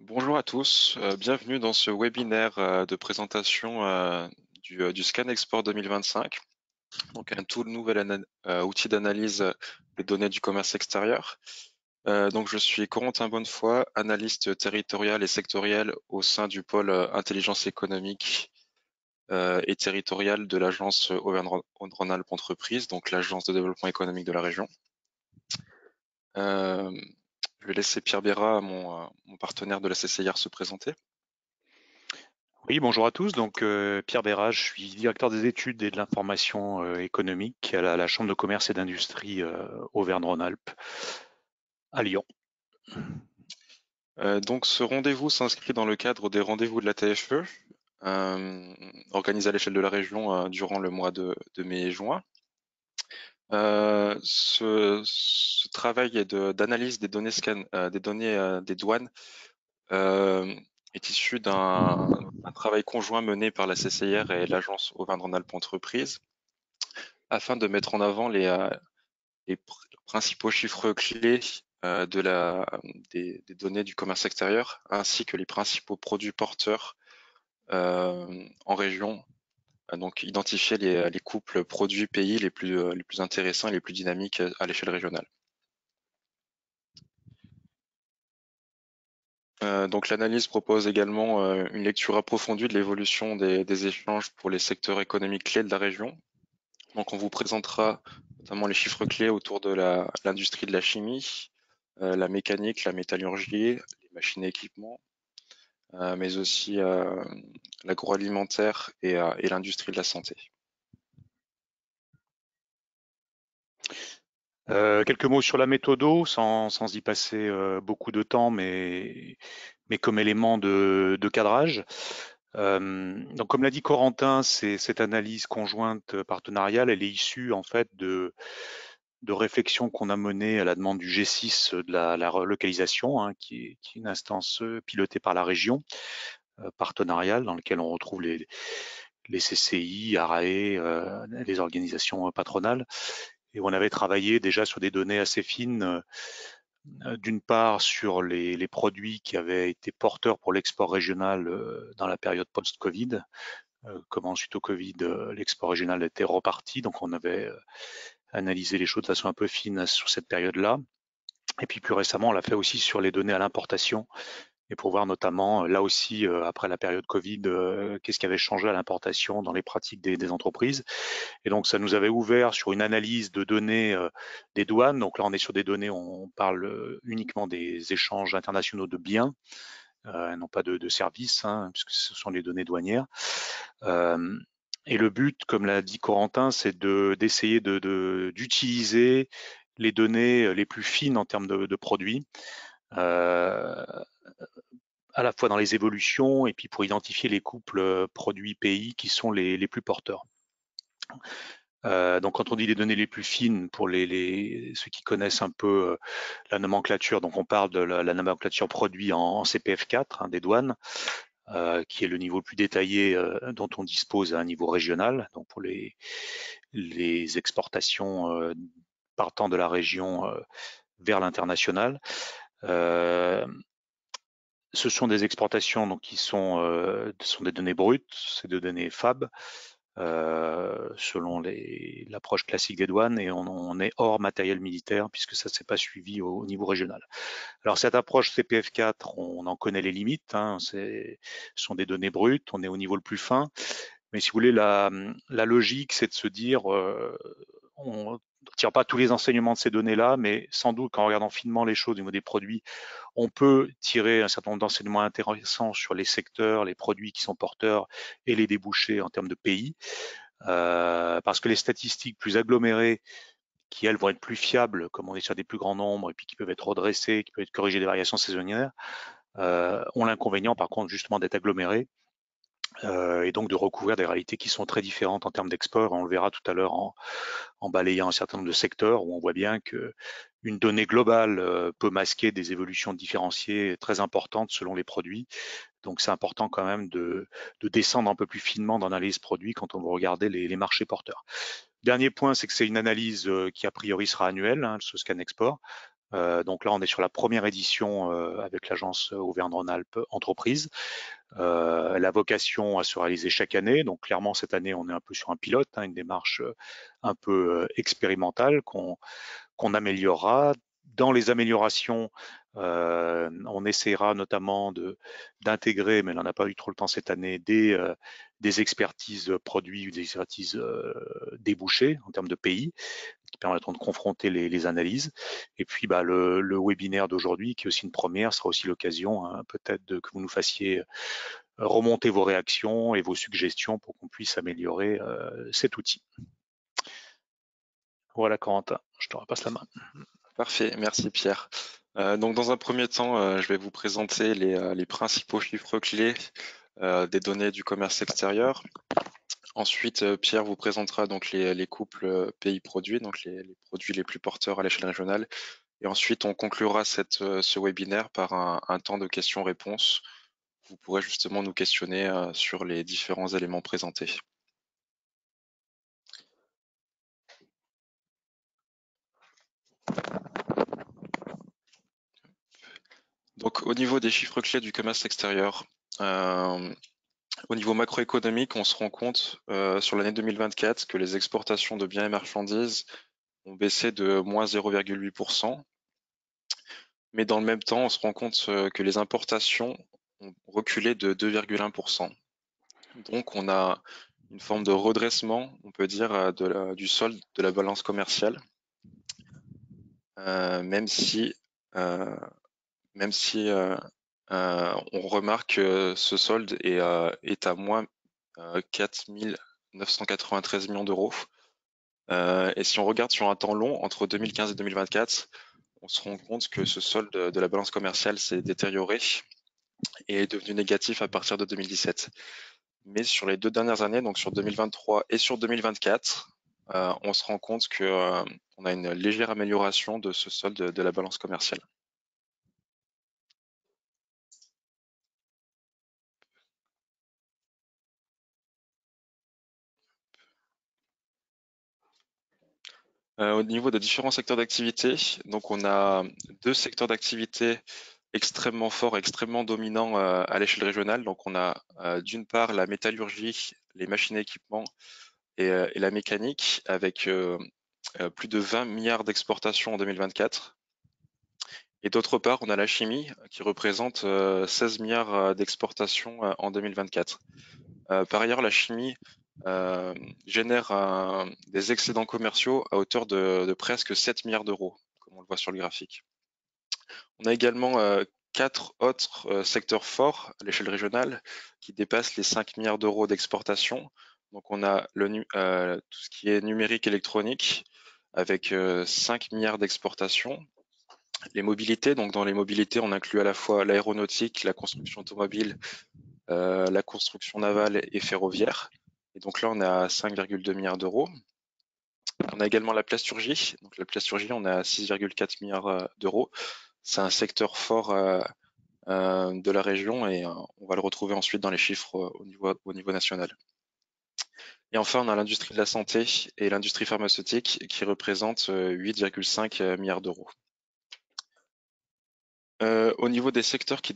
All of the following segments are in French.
Bonjour à tous, bienvenue dans ce webinaire de présentation du Scan Export 2025, donc un tout nouvel outil d'analyse des données du commerce extérieur. Donc je suis Corentin Bonnefoy, analyste territorial et sectoriel au sein du pôle intelligence économique et territoriale de l'agence Auvergne-Rhône-Alpes Entreprises, donc l'agence de développement économique de la région. Je vais laisser Pierre Béra, mon partenaire de la CCIR, se présenter. Oui, bonjour à tous. Donc, Pierre Béra, je suis directeur des études et de l'information économique à la Chambre de commerce et d'industrie Auvergne-Rhône-Alpes à Lyon. Donc ce rendez-vous s'inscrit dans le cadre des rendez-vous de la TFE, organisés à l'échelle de la région durant le mois de mai et juin. Ce travail d'analyse des données des douanes est issu d'un travail conjoint mené par la CCIR et l'agence Auvergne-Rhône-Alpes Entreprises afin de mettre en avant les principaux chiffres clés des données du commerce extérieur, ainsi que les principaux produits porteurs en région. Donc identifier les couples produits-pays les plus intéressants et les plus dynamiques à l'échelle régionale. Donc l'analyse propose également une lecture approfondie de l'évolution des échanges pour les secteurs économiques clés de la région. Donc on vous présentera notamment les chiffres clés autour de l'industrie de la chimie, la mécanique, la métallurgie, les machines et équipements, mais aussi l'agroalimentaire et l'industrie de la santé. Quelques mots sur la méthodo, sans y passer beaucoup de temps, mais comme élément de cadrage. Donc, comme l'a dit Corentin, cette analyse conjointe partenariale, elle est issue en fait de réflexions qu'on a menées à la demande du G6 de la relocalisation, hein, qui est une instance pilotée par la région, partenariale, dans laquelle on retrouve les CCI, ARAE, les organisations patronales. Et on avait travaillé déjà sur des données assez fines, d'une part sur les produits qui avaient été porteurs pour l'export régional dans la période post-Covid, comment suite au Covid, l'export régional était reparti, donc on avait analysé les choses de façon un peu fine sur cette période-là. Et puis plus récemment, on l'a fait aussi sur les données à l'importation, et pour voir notamment, là aussi, après la période Covid, qu'est-ce qui avait changé à l'importation dans les pratiques des entreprises. Et donc, ça nous avait ouvert sur une analyse de données des douanes. Donc là, on est sur des données, on parle uniquement des échanges internationaux de biens, non pas de services, hein, puisque ce sont les données douanières. Et le but, comme l'a dit Corentin, c'est d'essayer d'utiliser les données les plus fines en termes de produits, à la fois dans les évolutions et puis pour identifier les couples produits-pays qui sont les plus porteurs. Donc quand on dit les données les plus fines, pour ceux qui connaissent un peu la nomenclature, donc on parle de la nomenclature produit en CPF4 hein, des douanes, qui est le niveau le plus détaillé dont on dispose à un niveau régional, donc pour les exportations partant de la région vers l'international. Ce sont des exportations donc, qui sont des données brutes, c'est des données FAB, selon l'approche classique des douanes, et on est hors matériel militaire puisque ça ne s'est pas suivi au niveau régional. Alors cette approche CPF4, on en connaît les limites, hein, ce sont des données brutes, on est au niveau le plus fin, mais si vous voulez, la logique, c'est de se dire, on ne tire pas tous les enseignements de ces données-là, mais sans doute qu'en regardant finement les choses au niveau des produits, on peut tirer un certain nombre d'enseignements intéressants sur les secteurs, les produits qui sont porteurs et les débouchés en termes de pays, parce que les statistiques plus agglomérées, qui elles vont être plus fiables, comme on est sur des plus grands nombres et puis qui peuvent être redressées, qui peuvent être corrigées des variations saisonnières, ont l'inconvénient par contre justement d'être agglomérées et donc de recouvrir des réalités qui sont très différentes en termes d'export. On le verra tout à l'heure en balayant un certain nombre de secteurs où on voit bien qu'une donnée globale peut masquer des évolutions différenciées très importantes selon les produits. Donc c'est important quand même de descendre un peu plus finement dans l'analyse produit quand on veut regarder les marchés porteurs. Dernier point, c'est que c'est une analyse qui a priori sera annuelle, hein, ce scan export. Donc là, on est sur la première édition avec l'agence Auvergne-Rhône-Alpes Entreprise. La vocation à se réaliser chaque année. Donc clairement, cette année, on est un peu sur un pilote, une démarche un peu expérimentale qu'on améliorera. Dans les améliorations, on essaiera notamment d'intégrer, mais on n'en a pas eu trop le temps cette année, des expertises produits ou des expertises débouchées en termes de pays qui permettront de confronter les analyses. Et puis le webinaire d'aujourd'hui, qui est aussi une première, sera aussi l'occasion peut-être que vous nous fassiez remonter vos réactions et vos suggestions pour qu'on puisse améliorer cet outil. Voilà Corentin, je te repasse la main. Parfait, merci Pierre. Donc dans un premier temps, je vais vous présenter les principaux chiffres clés des données du commerce extérieur. Ensuite, Pierre vous présentera donc les couples pays-produits, donc les produits les plus porteurs à l'échelle régionale. Et ensuite, on conclura ce webinaire par un temps de questions-réponses. Vous pourrez justement nous questionner sur les différents éléments présentés. Donc au niveau des chiffres clés du commerce extérieur, au niveau macroéconomique, on se rend compte sur l'année 2024 que les exportations de biens et marchandises ont baissé de moins 0,8%. Mais dans le même temps, on se rend compte que les importations ont reculé de 2,1%. Donc on a une forme de redressement, on peut dire, du solde de la balance commerciale, même si on remarque que ce solde est à moins 4 993 millions d'euros. Et si on regarde sur un temps long, entre 2015 et 2024, on se rend compte que ce solde de la balance commerciale s'est détérioré et est devenu négatif à partir de 2017. Mais sur les 2 dernières années, donc sur 2023 et sur 2024, on se rend compte qu'on a une légère amélioration de ce solde de la balance commerciale. Au niveau des différents secteurs d'activité, donc on a 2 secteurs d'activité extrêmement forts, extrêmement dominants à l'échelle régionale. Donc on a d'une part la métallurgie, les machines et équipements et la mécanique avec plus de 20 milliards d'exportations en 2024. Et d'autre part, on a la chimie qui représente 16 milliards d'exportations en 2024. Par ailleurs, la chimie génère des excédents commerciaux à hauteur de presque 7 milliards d'euros, comme on le voit sur le graphique. On a également 4 autres secteurs forts à l'échelle régionale qui dépassent les 5 milliards d'euros d'exportation. Donc on a tout ce qui est numérique électronique avec 5 milliards d'exportations. Les mobilités, donc dans les mobilités, on inclut à la fois l'aéronautique, la construction automobile, la construction navale et ferroviaire. Et donc là, on est à 5,2 milliards d'euros. On a également la plasturgie. Donc la plasturgie, on est à 6,4 milliards d'euros. C'est un secteur fort de la région et on va le retrouver ensuite dans les chiffres au niveau national. Et enfin, on a l'industrie de la santé et l'industrie pharmaceutique qui représentent 8,5 milliards d'euros. Au niveau des secteurs qui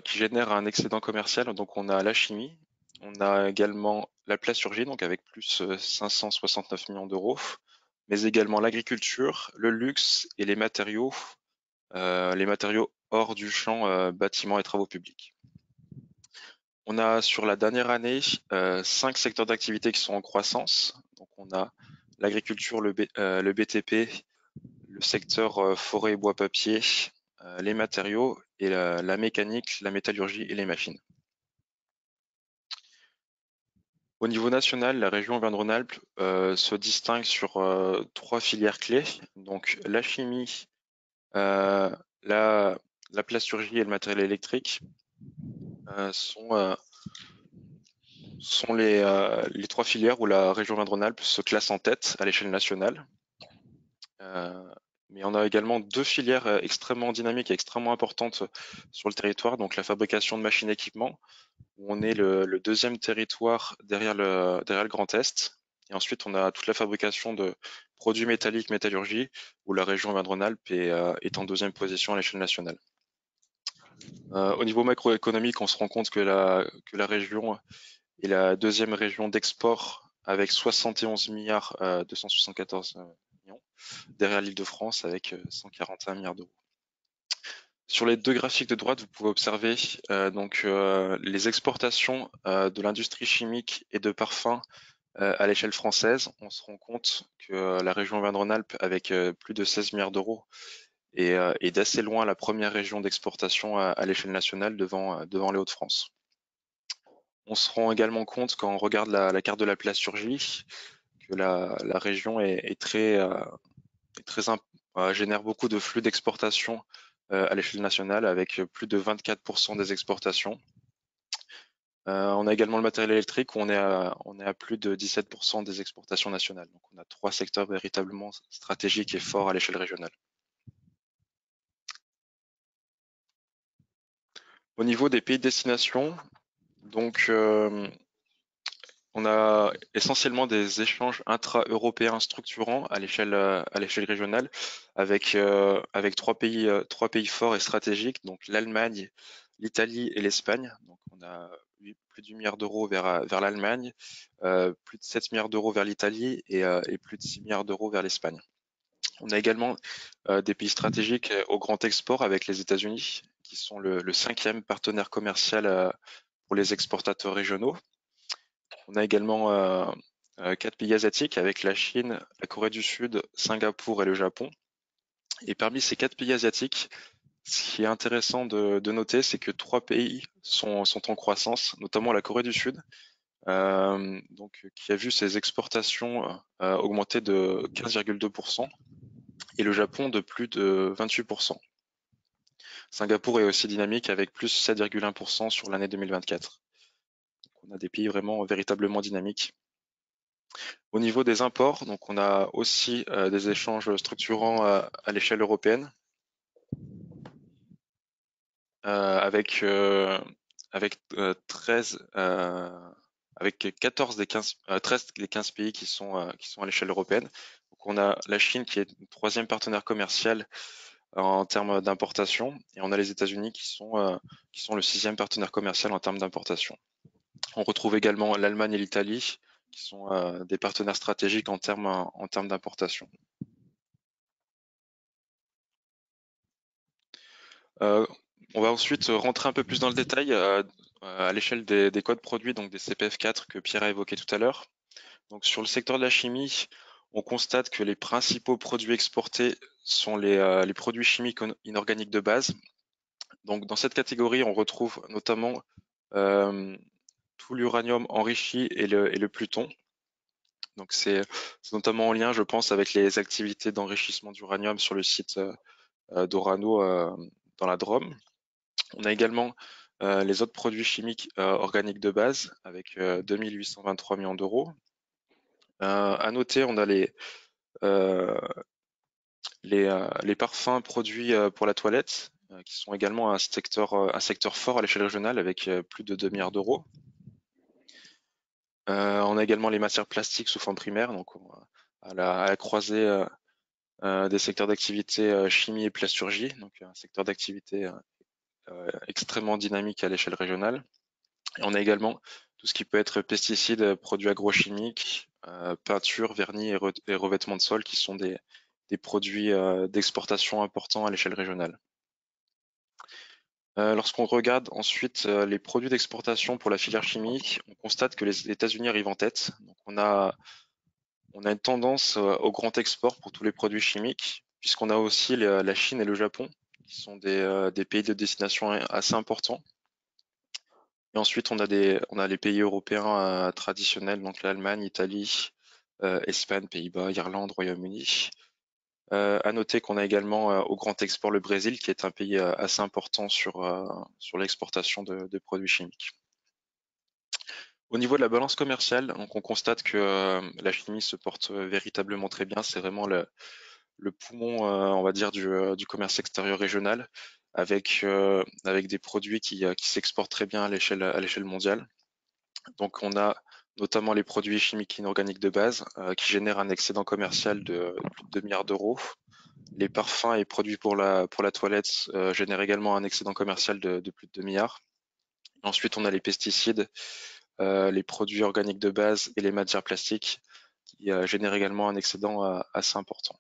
génèrent un excédent commercial, donc on a la chimie, on a également la plasturgie, donc avec plus 569 millions d'euros, mais également l'agriculture, le luxe et les matériaux hors du champ bâtiments et travaux publics. On a sur la dernière année 5 secteurs d'activité qui sont en croissance. Donc on a l'agriculture, le BTP, le secteur forêt et bois papier, les matériaux et la mécanique, la métallurgie et les machines. Au niveau national, la région Auvergne-Rhône-Alpes se distingue sur 3 filières clés. Donc la chimie, la plasturgie et le matériel électrique sont les 3 filières où la région Auvergne-Rhône-Alpes se classe en tête à l'échelle nationale. Mais on a également 2 filières extrêmement dynamiques et extrêmement importantes sur le territoire, donc la fabrication de machines et équipements, où on est le deuxième territoire derrière le Grand Est. Et ensuite, on a toute la fabrication de produits métalliques, métallurgie, où la région Auvergne-Rhône-Alpes est en deuxième position à l'échelle nationale. Au niveau macroéconomique, on se rend compte que la région est la deuxième région d'export avec 71 milliards 274 millions, derrière l'Île-de-France avec 141 milliards d'euros. Sur les deux graphiques de droite, vous pouvez observer les exportations de l'industrie chimique et de parfums à l'échelle française. On se rend compte que la région Auvergne-Rhône-Alpes, avec plus de 16 milliards d'euros, est d'assez loin la première région d'exportation à l'échelle nationale devant les Hauts-de-France. On se rend également compte quand on regarde la carte de la plasturgie que la région génère beaucoup de flux d'exportation à l'échelle nationale avec plus de 24% des exportations. On a également le matériel électrique où on est à plus de 17% des exportations nationales. Donc on a trois secteurs véritablement stratégiques et forts à l'échelle régionale. Au niveau des pays de destination, donc on a essentiellement des échanges intra-européens structurants à l'échelle régionale avec trois pays forts et stratégiques, donc l'Allemagne, l'Italie et l'Espagne. Donc on a plus d'1 milliard d'euros vers l'Allemagne, plus de 7 milliards d'euros vers l'Italie et plus de 6 milliards d'euros vers l'Espagne. On a également des pays stratégiques au grand export avec les États-Unis, qui sont le cinquième partenaire commercial pour les exportateurs régionaux. On a également 4 pays asiatiques avec la Chine, la Corée du Sud, Singapour et le Japon. Et parmi ces 4 pays asiatiques, ce qui est intéressant de noter, c'est que 3 pays sont en croissance, notamment la Corée du Sud, qui a vu ses exportations augmenter de 15,2% et le Japon de plus de 28%. Singapour est aussi dynamique avec plus 7,1% sur l'année 2024. Donc on a des pays vraiment véritablement dynamiques. Au niveau des imports, donc on a aussi des échanges structurants à l'échelle européenne avec 14 des 15, 13 des 15 pays qui sont à l'échelle européenne. Donc on a la Chine qui est le troisième partenaire commercial en termes d'importation et on a les États-Unis qui sont le sixième partenaire commercial en termes d'importation. On retrouve également l'Allemagne et l'Italie qui sont des partenaires stratégiques en termes d'importation. On va ensuite rentrer un peu plus dans le détail à l'échelle des codes produits, donc des CPF4 que Pierre a évoqué tout à l'heure. Donc sur le secteur de la chimie, on constate que les principaux produits exportés sont les produits chimiques inorganiques de base. Donc dans cette catégorie, on retrouve notamment tout l'uranium enrichi et le pluton. Donc c'est notamment en lien, je pense, avec les activités d'enrichissement d'uranium sur le site d'Orano dans la Drôme. On a également les autres produits chimiques organiques de base avec 2823 millions d'euros. À noter, on a les parfums produits pour la toilette qui sont également un secteur fort à l'échelle régionale avec plus de 2 milliards d'euros. On a également les matières plastiques sous forme primaire, donc à la croisée des secteurs d'activité chimie et plasturgie, donc un secteur d'activité extrêmement dynamique à l'échelle régionale. Et on a également tout ce qui peut être pesticides, produits agrochimiques, peinture, vernis et revêtements de sol qui sont des produits d'exportation importants à l'échelle régionale. Lorsqu'on regarde ensuite les produits d'exportation pour la filière chimique, on constate que les États-Unis arrivent en tête. Donc on a une tendance au grand export pour tous les produits chimiques, puisqu'on a aussi la Chine et le Japon, qui sont des pays de destination assez importants. Et ensuite, on a les pays européens traditionnels, donc l'Allemagne, l'Italie, Espagne, Pays-Bas, Irlande, Royaume-Uni. À noter qu'on a également au grand export le Brésil, qui est un pays assez important sur l'exportation de produits chimiques. Au niveau de la balance commerciale, donc on constate que la chimie se porte véritablement très bien. C'est vraiment le poumon, on va dire, du commerce extérieur régional, avec des produits qui s'exportent très bien à l'échelle mondiale. Donc on a notamment les produits chimiques inorganiques de base, qui génèrent un excédent commercial de plus de 2 milliards d'euros. Les parfums et produits pour la toilette génèrent également un excédent commercial de plus de 2 milliards. Ensuite, on a les pesticides, les produits organiques de base et les matières plastiques qui génèrent également un excédent assez important.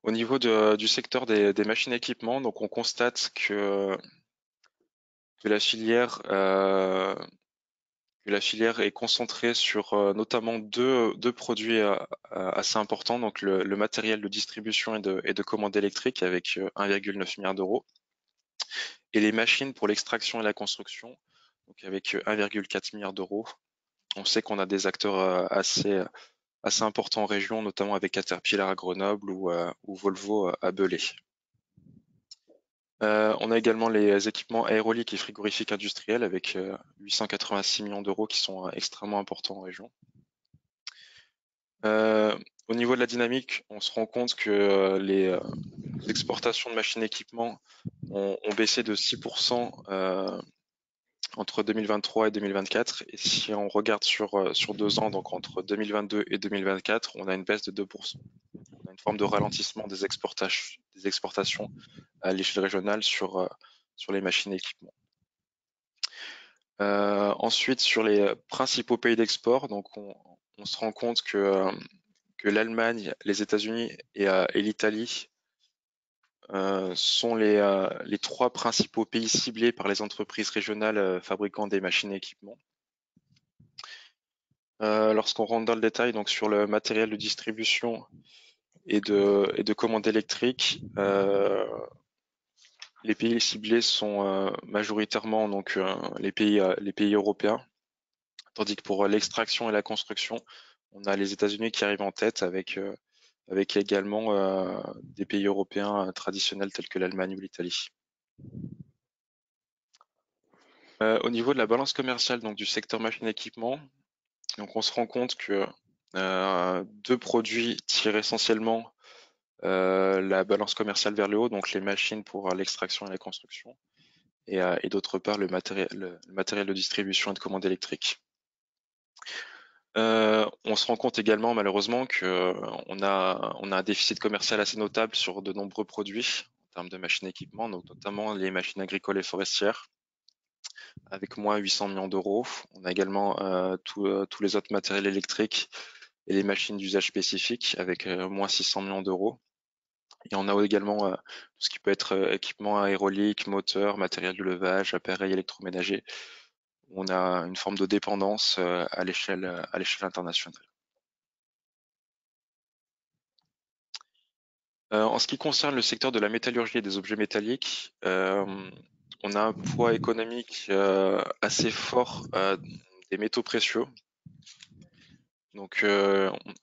Au niveau du secteur des machines équipements, donc on constate que la filière est concentrée sur notamment deux produits assez importants, donc le matériel de distribution et de commande électrique avec 1,9 milliard d'euros, et les machines pour l'extraction et la construction, donc avec 1,4 milliard d'euros. On sait qu'on a des acteurs assez importants en région, notamment avec Caterpillar à Grenoble ou Volvo à Belay. On a également les équipements aéroliques et frigorifiques industriels avec 886 millions d'euros qui sont extrêmement importants en région. Au niveau de la dynamique, on se rend compte que les exportations de machines et équipements ont baissé de 6% entre 2023 et 2024. Et si on regarde sur 2 ans, donc entre 2022 et 2024, on a une baisse de 2%. On a une forme de ralentissement des exportations à l'échelle régionale sur les machines et équipements. Ensuite, sur les principaux pays d'export, donc on se rend compte que l'Allemagne, les États-Unis et l'Italie sont les 3 principaux pays ciblés par les entreprises régionales fabriquant des machines et équipements. Lorsqu'on rentre dans le détail, donc sur le matériel de distribution et de commande électrique, les pays ciblés sont majoritairement donc les pays européens, tandis que pour l'extraction et la construction, on a les États-Unis qui arrivent en tête avec également des pays européens traditionnels tels que l'Allemagne ou l'Italie. Au niveau de la balance commerciale donc du secteur machines et équipements, donc on se rend compte que 2 produits tirent essentiellement la balance commerciale vers le haut, donc les machines pour l'extraction et la construction, et d'autre part le matériel de distribution et de commande électrique. On se rend compte également malheureusement qu'on a un déficit commercial assez notable sur de nombreux produits en termes de machines et équipements, donc notamment les machines agricoles et forestières, avec moins 800 millions d'euros. On a également tous les autres matériels électriques et les machines d'usage spécifique avec moins 600 millions d'euros. Et on a également tout ce qui peut être équipement aérolique, moteur, matériel de levage, appareils électroménagers. On a une forme de dépendance à l'échelle internationale. En ce qui concerne le secteur de la métallurgie et des objets métalliques, on a un poids économique assez fort des métaux précieux. Donc,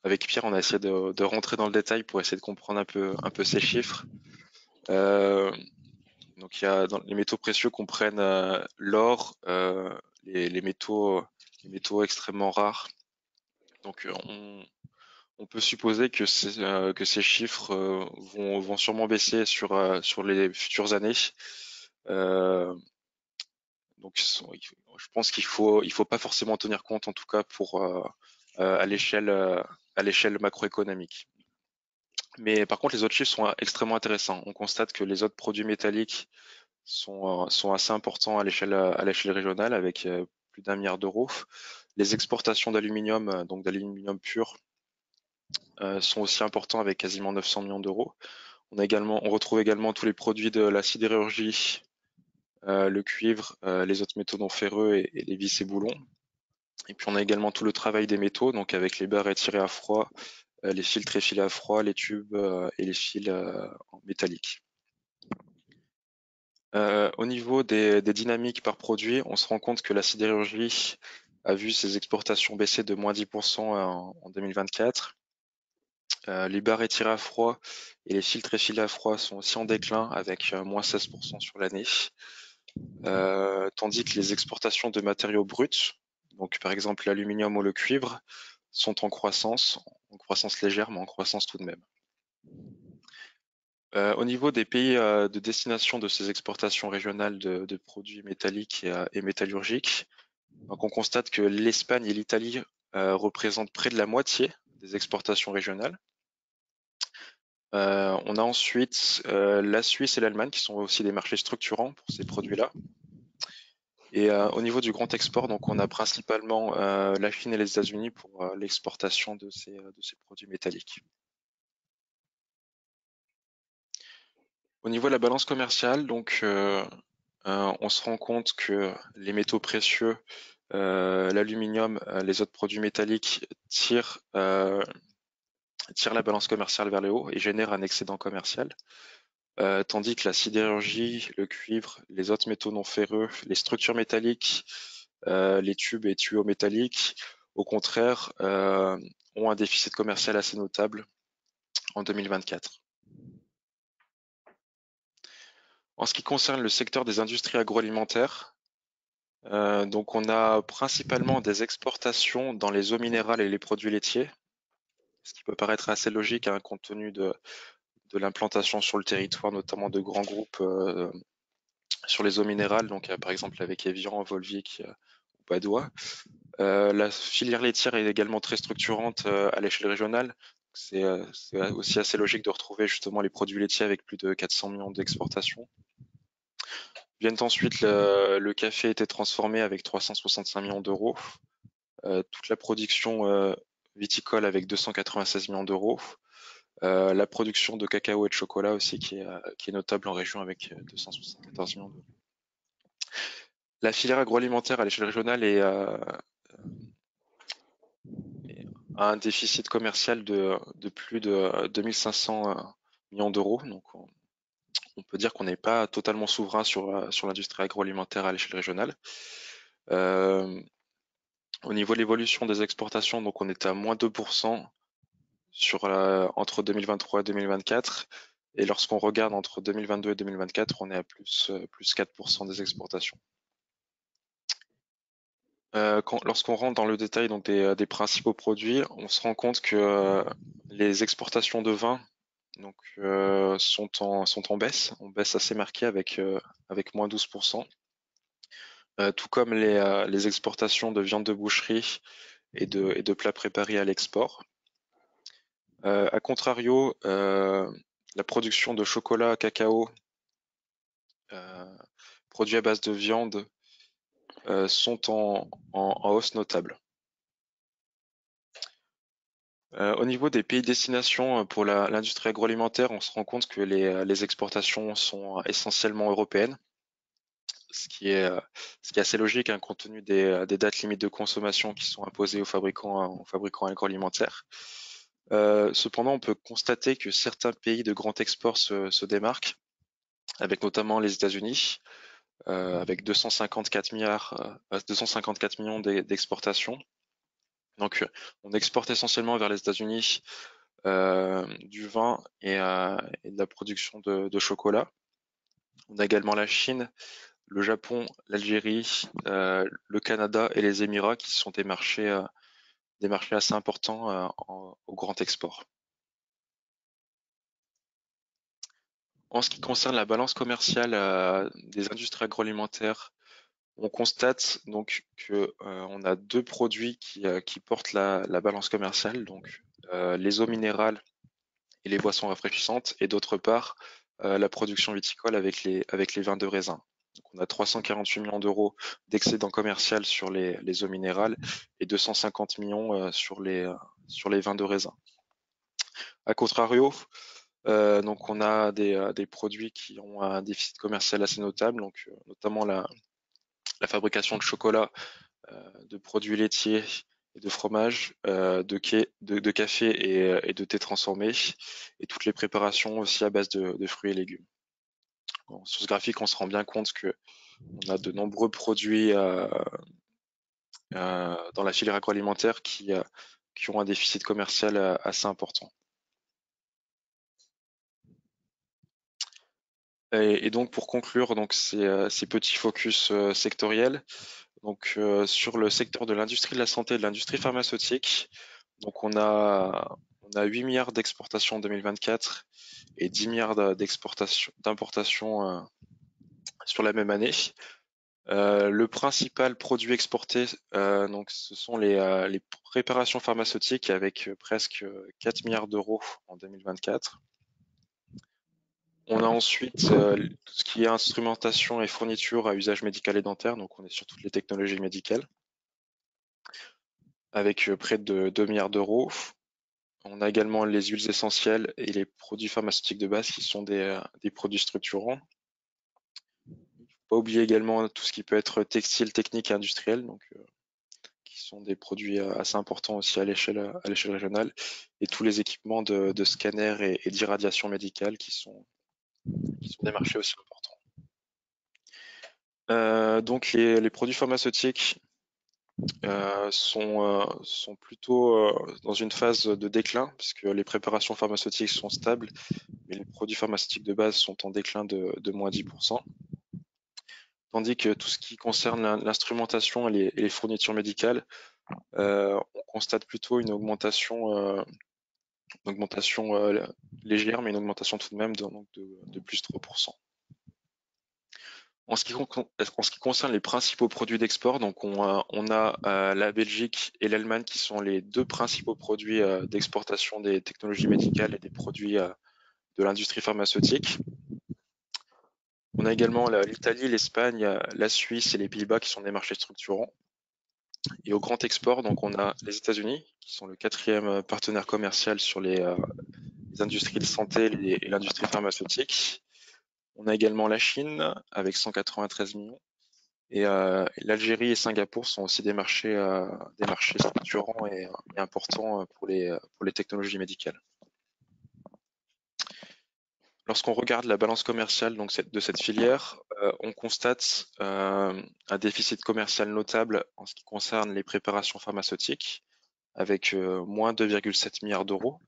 avec Pierre, on a essayé de rentrer dans le détail pour essayer de comprendre un peu ces chiffres. Donc, les métaux précieux comprennent l'or, les métaux extrêmement rares. Donc, on peut supposer que ces chiffres vont sûrement baisser sur les futures années. Donc, je pense qu'il faut pas forcément tenir compte, en tout cas à l'échelle macroéconomique. Mais par contre, les autres chiffres sont extrêmement intéressants. On constate que les autres produits métalliques sont assez importants à l'échelle régionale, avec plus d'1 milliard d'euros. Les exportations d'aluminium, donc d'aluminium pur, sont aussi importants avec quasiment 900 millions d'euros. On retrouve également tous les produits de la sidérurgie, le cuivre, les autres métaux non ferreux et les vis et boulons. Et puis on a également tout le travail des métaux, donc avec les barres étirées à froid, les filtres effilés à froid, les tubes et les fils métalliques. Au niveau des dynamiques par produit, on se rend compte que la sidérurgie a vu ses exportations baisser de moins 10% en 2024. Les barres étirées à froid et les filtres effilés à froid sont aussi en déclin avec moins 16% sur l'année. Tandis que les exportations de matériaux bruts, donc par exemple l'aluminium ou le cuivre, sont en croissance légère, mais en croissance tout de même. Au niveau des pays de destination de ces exportations régionales de produits métalliques et métallurgiques, donc on constate que l'Espagne et l'Italie représentent près de la moitié des exportations régionales. On a ensuite la Suisse et l'Allemagne qui sont aussi des marchés structurants pour ces produits-là. Et au niveau du grand export, donc on a principalement la Chine et les États-Unis pour l'exportation de ces produits métalliques. Au niveau de la balance commerciale, donc on se rend compte que les métaux précieux, l'aluminium, les autres produits métalliques tirent la balance commerciale vers le haut et génèrent un excédent commercial. Tandis que la sidérurgie, le cuivre, les autres métaux non ferreux, les structures métalliques, les tubes et tuyaux métalliques, au contraire, ont un déficit commercial assez notable en 2024. En ce qui concerne le secteur des industries agroalimentaires, donc on a principalement des exportations dans les eaux minérales et les produits laitiers, ce qui peut paraître assez logique compte tenu de l'implantation sur le territoire, notamment de grands groupes sur les eaux minérales, donc par exemple avec Evian, Volvic ou Badois. La filière laitière est également très structurante à l'échelle régionale. C'est aussi assez logique de retrouver justement les produits laitiers avec plus de 400 millions d'exportations. Viennent ensuite le café a été transformé avec 365 millions d'euros. Toute la production viticole avec 296 millions d'euros. La production de cacao et de chocolat aussi qui est notable en région avec 274 millions d'euros. La filière agroalimentaire à l'échelle régionale a un déficit commercial de plus de 2500 millions d'euros. Donc on peut dire qu'on n'est pas totalement souverain sur l'industrie agroalimentaire à l'échelle régionale. Au niveau de l'évolution des exportations, donc on était à moins 2% entre 2023 et 2024. Et lorsqu'on regarde entre 2022 et 2024, on est à plus 4% des exportations. Lorsqu'on rentre dans le détail donc des principaux produits, on se rend compte que les exportations de vin donc, sont en baisse, assez marquée avec moins 12%. Tout comme les exportations de viande de boucherie et de plats préparés à l'export. A contrario, la production de chocolat, cacao, produits à base de viande, sont en hausse notable. Au niveau des pays de destination pour l'industrie agroalimentaire, on se rend compte que les exportations sont essentiellement européennes, ce qui est assez logique compte tenu des dates limites de consommation qui sont imposées aux fabricants agroalimentaires. Cependant, on peut constater que certains pays de grand export se démarquent, avec notamment les États-Unis, avec 254 millions d'exportations. Donc, on exporte essentiellement vers les États-Unis du vin et de la production de chocolat. On a également la Chine, le Japon, l'Algérie, le Canada et les Émirats qui sont des marchés assez importants au grand export. En ce qui concerne la balance commerciale des industries agroalimentaires, on constate donc que on a deux produits qui portent la balance commerciale, donc les eaux minérales et les boissons rafraîchissantes, et d'autre part la production viticole avec les vins de raisin. Donc, on a 348 millions d'euros d'excédent commercial sur les eaux minérales et 250 millions sur les vins de raisin. A contrario, donc on a des produits qui ont un déficit commercial assez notable, donc notamment la fabrication de chocolat, de produits laitiers et de fromage, de café et de thé transformé, et toutes les préparations aussi à base de fruits et légumes. Bon, sur ce graphique, on se rend bien compte que on a de nombreux produits dans la filière agroalimentaire qui ont un déficit commercial assez important. Et donc pour conclure donc ces petits focus sectoriels, donc sur le secteur de l'industrie de la santé et de l'industrie pharmaceutique, donc on a 8 milliards d'exportations en 2024 et 10 milliards d'importations sur la même année. Le principal produit exporté, donc, ce sont les préparations pharmaceutiques avec presque 4 milliards d'euros en 2024. On a ensuite tout ce qui est instrumentation et fourniture à usage médical et dentaire, donc on est sur toutes les technologies médicales, avec près de 2 milliards d'euros. On a également les huiles essentielles et les produits pharmaceutiques de base qui sont des produits structurants. Pas oublier également tout ce qui peut être textile, technique et industriel, donc qui sont des produits assez importants aussi à l'échelle régionale, et tous les équipements de scanners et d'irradiation médicale qui sont des marchés aussi importants. Donc les produits pharmaceutiques sont plutôt dans une phase de déclin, puisque les préparations pharmaceutiques sont stables, mais les produits pharmaceutiques de base sont en déclin de moins 10%. Tandis que tout ce qui concerne l'instrumentation et les fournitures médicales, on constate plutôt une augmentation légère, mais une augmentation tout de même de plus 3%. En ce qui concerne les principaux produits d'export, donc on a la Belgique et l'Allemagne qui sont les deux principaux produits d'exportation des technologies médicales et des produits de l'industrie pharmaceutique. On a également l'Italie, l'Espagne, la Suisse et les Pays-Bas qui sont des marchés structurants. Et au grand export, donc on a les États-Unis qui sont le 4e partenaire commercial sur les industries de santé et l'industrie pharmaceutique. On a également la Chine avec 193 millions. Et l'Algérie et Singapour sont aussi des marchés structurants et importants pour les technologies médicales. Lorsqu'on regarde la balance commerciale de cette filière, on constate un déficit commercial notable en ce qui concerne les préparations pharmaceutiques, avec moins 2,7 milliards d'euros.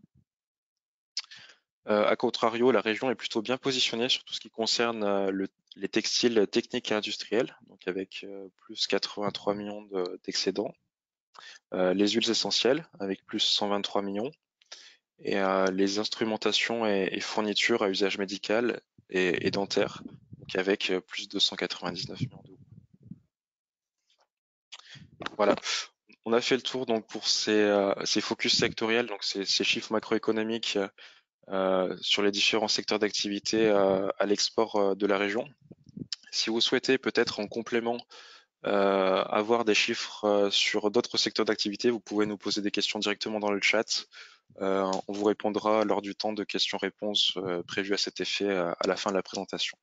A contrario, la région est plutôt bien positionnée sur tout ce qui concerne les textiles techniques et industriels, donc avec plus 83 millions d'excédents. Les huiles essentielles avec plus 123 millions. Et les instrumentations et fournitures à usage médical et dentaire, donc avec plus de 199 millions d'euros. Voilà, on a fait le tour donc pour ces focus sectoriels, donc ces chiffres macroéconomiques sur les différents secteurs d'activité à l'export de la région. Si vous souhaitez peut-être en complément avoir des chiffres sur d'autres secteurs d'activité, vous pouvez nous poser des questions directement dans le chat. On vous répondra lors du temps de questions-réponses prévu à cet effet à la fin de la présentation.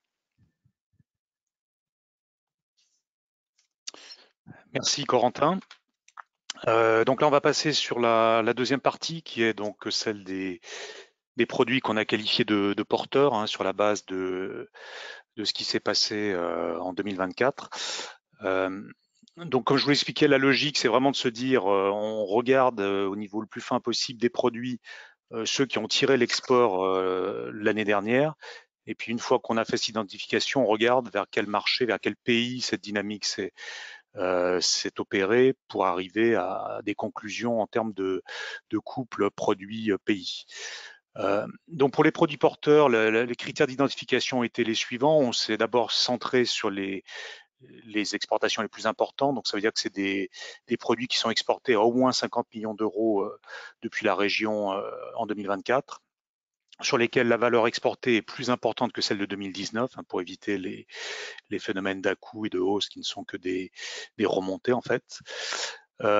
Merci Corentin. Donc là, on va passer sur la deuxième partie qui est donc celle des produits qu'on a qualifiés de porteurs hein, sur la base de ce qui s'est passé en 2024. Donc, comme je vous l'expliquais, la logique, c'est vraiment de se dire, on regarde au niveau le plus fin possible des produits, ceux qui ont tiré l'export l'année dernière. Et puis, une fois qu'on a fait cette identification, on regarde vers quel marché, vers quel pays cette dynamique s'est opérée pour arriver à des conclusions en termes de couple produit-pays. Donc pour les produits porteurs, les critères d'identification étaient les suivants. On s'est d'abord centré sur les exportations les plus importantes. Donc ça veut dire que c'est des produits qui sont exportés à au moins 50 millions d'euros depuis la région en 2024, sur lesquels la valeur exportée est plus importante que celle de 2019 hein, pour éviter les phénomènes d'à-coups et de hausse qui ne sont que des remontées en fait.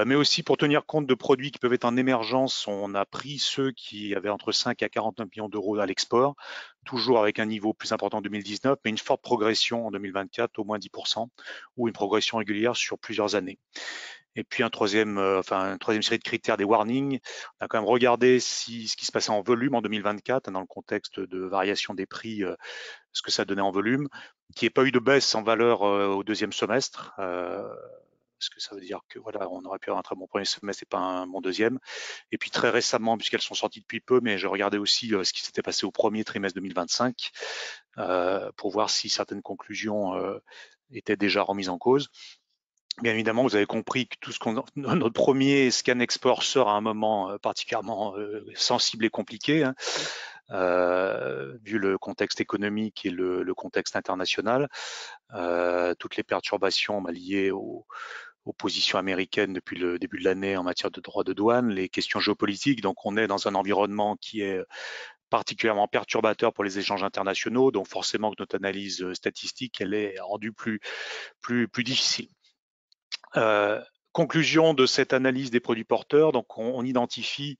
Mais aussi pour tenir compte de produits qui peuvent être en émergence, on a pris ceux qui avaient entre 5 à 49 millions d'euros à l'export, toujours avec un niveau plus important en 2019, mais une forte progression en 2024, au moins 10%, ou une progression régulière sur plusieurs années. Et puis une troisième série de critères, des warnings. On a quand même regardé ce qui se passait en volume en 2024, dans le contexte de variation des prix, ce que ça donnait en volume, qu'il n'y ait pas eu de baisse en valeur au deuxième semestre. Parce que ça veut dire que voilà, on aurait pu avoir un très bon premier semestre et pas un bon deuxième. Et puis très récemment, puisqu'elles sont sorties depuis peu, mais je regardais aussi ce qui s'était passé au premier trimestre 2025 pour voir si certaines conclusions étaient déjà remises en cause. Bien évidemment, vous avez compris que notre premier scan export sort à un moment particulièrement sensible et compliqué. Hein. vu le contexte économique et le contexte international, toutes les perturbations liées aux positions américaines depuis le début de l'année en matière de droits de douane, les questions géopolitiques. Donc on est dans un environnement qui est particulièrement perturbateur pour les échanges internationaux, donc forcément que notre analyse statistique, elle est rendue plus difficile. Conclusion de cette analyse des produits porteurs, donc on identifie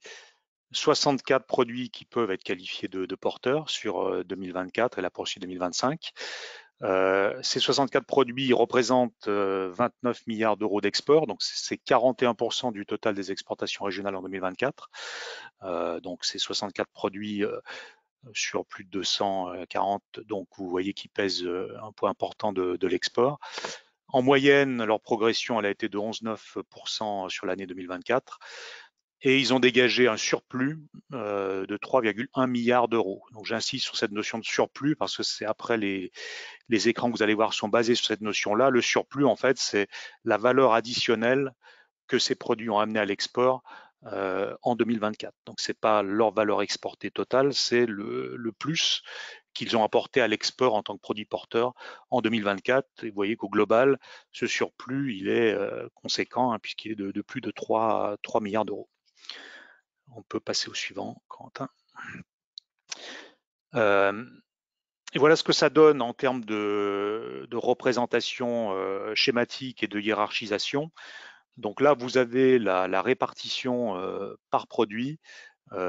64 produits qui peuvent être qualifiés de porteurs sur 2024 et la poursuite 2025. Ces 64 produits représentent 29 milliards d'euros d'export, donc c'est 41% du total des exportations régionales en 2024. Donc ces 64 produits sur plus de 240, donc vous voyez qu'ils pèsent un poids important de l'export. En moyenne, leur progression elle a été de 11,9% sur l'année 2024 et ils ont dégagé un surplus de 3,1 milliards d'euros. Donc j'insiste sur cette notion de surplus parce que c'est après les écrans que vous allez voir sont basés sur cette notion-là. Le surplus, en fait, c'est la valeur additionnelle que ces produits ont amené à l'export en 2024. Donc c'est pas leur valeur exportée totale, c'est le plus qu'ils ont apporté à l'export en tant que produit porteur en 2024. Et vous voyez qu'au global, ce surplus, il est conséquent hein, puisqu'il est de plus de 3 milliards d'euros. On peut passer au suivant, Quentin. Et voilà ce que ça donne en termes de représentation schématique et de hiérarchisation. Donc là, vous avez la répartition par produit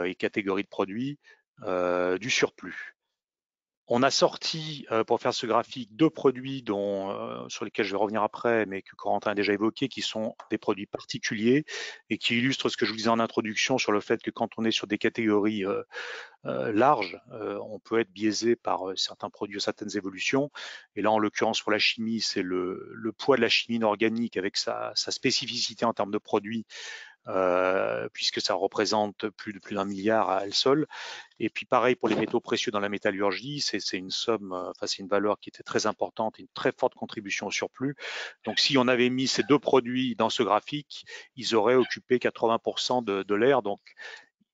et catégorie de produits du surplus. On a sorti, pour faire ce graphique, deux produits sur lesquels je vais revenir après, mais que Corentin a déjà évoqué, qui sont des produits particuliers et qui illustrent ce que je vous disais en introduction sur le fait que quand on est sur des catégories larges, on peut être biaisé par certains produits ou certaines évolutions. Et là, en l'occurrence, pour la chimie, c'est le poids de la chimie inorganique avec sa spécificité en termes de produits, puisque ça représente plus d'un milliard à elle seule. Et puis pareil pour les métaux précieux dans la métallurgie, c'est une somme, enfin c'est une valeur qui était très importante, une très forte contribution au surplus. Donc si on avait mis ces deux produits dans ce graphique, ils auraient occupé 80% de l'air. Donc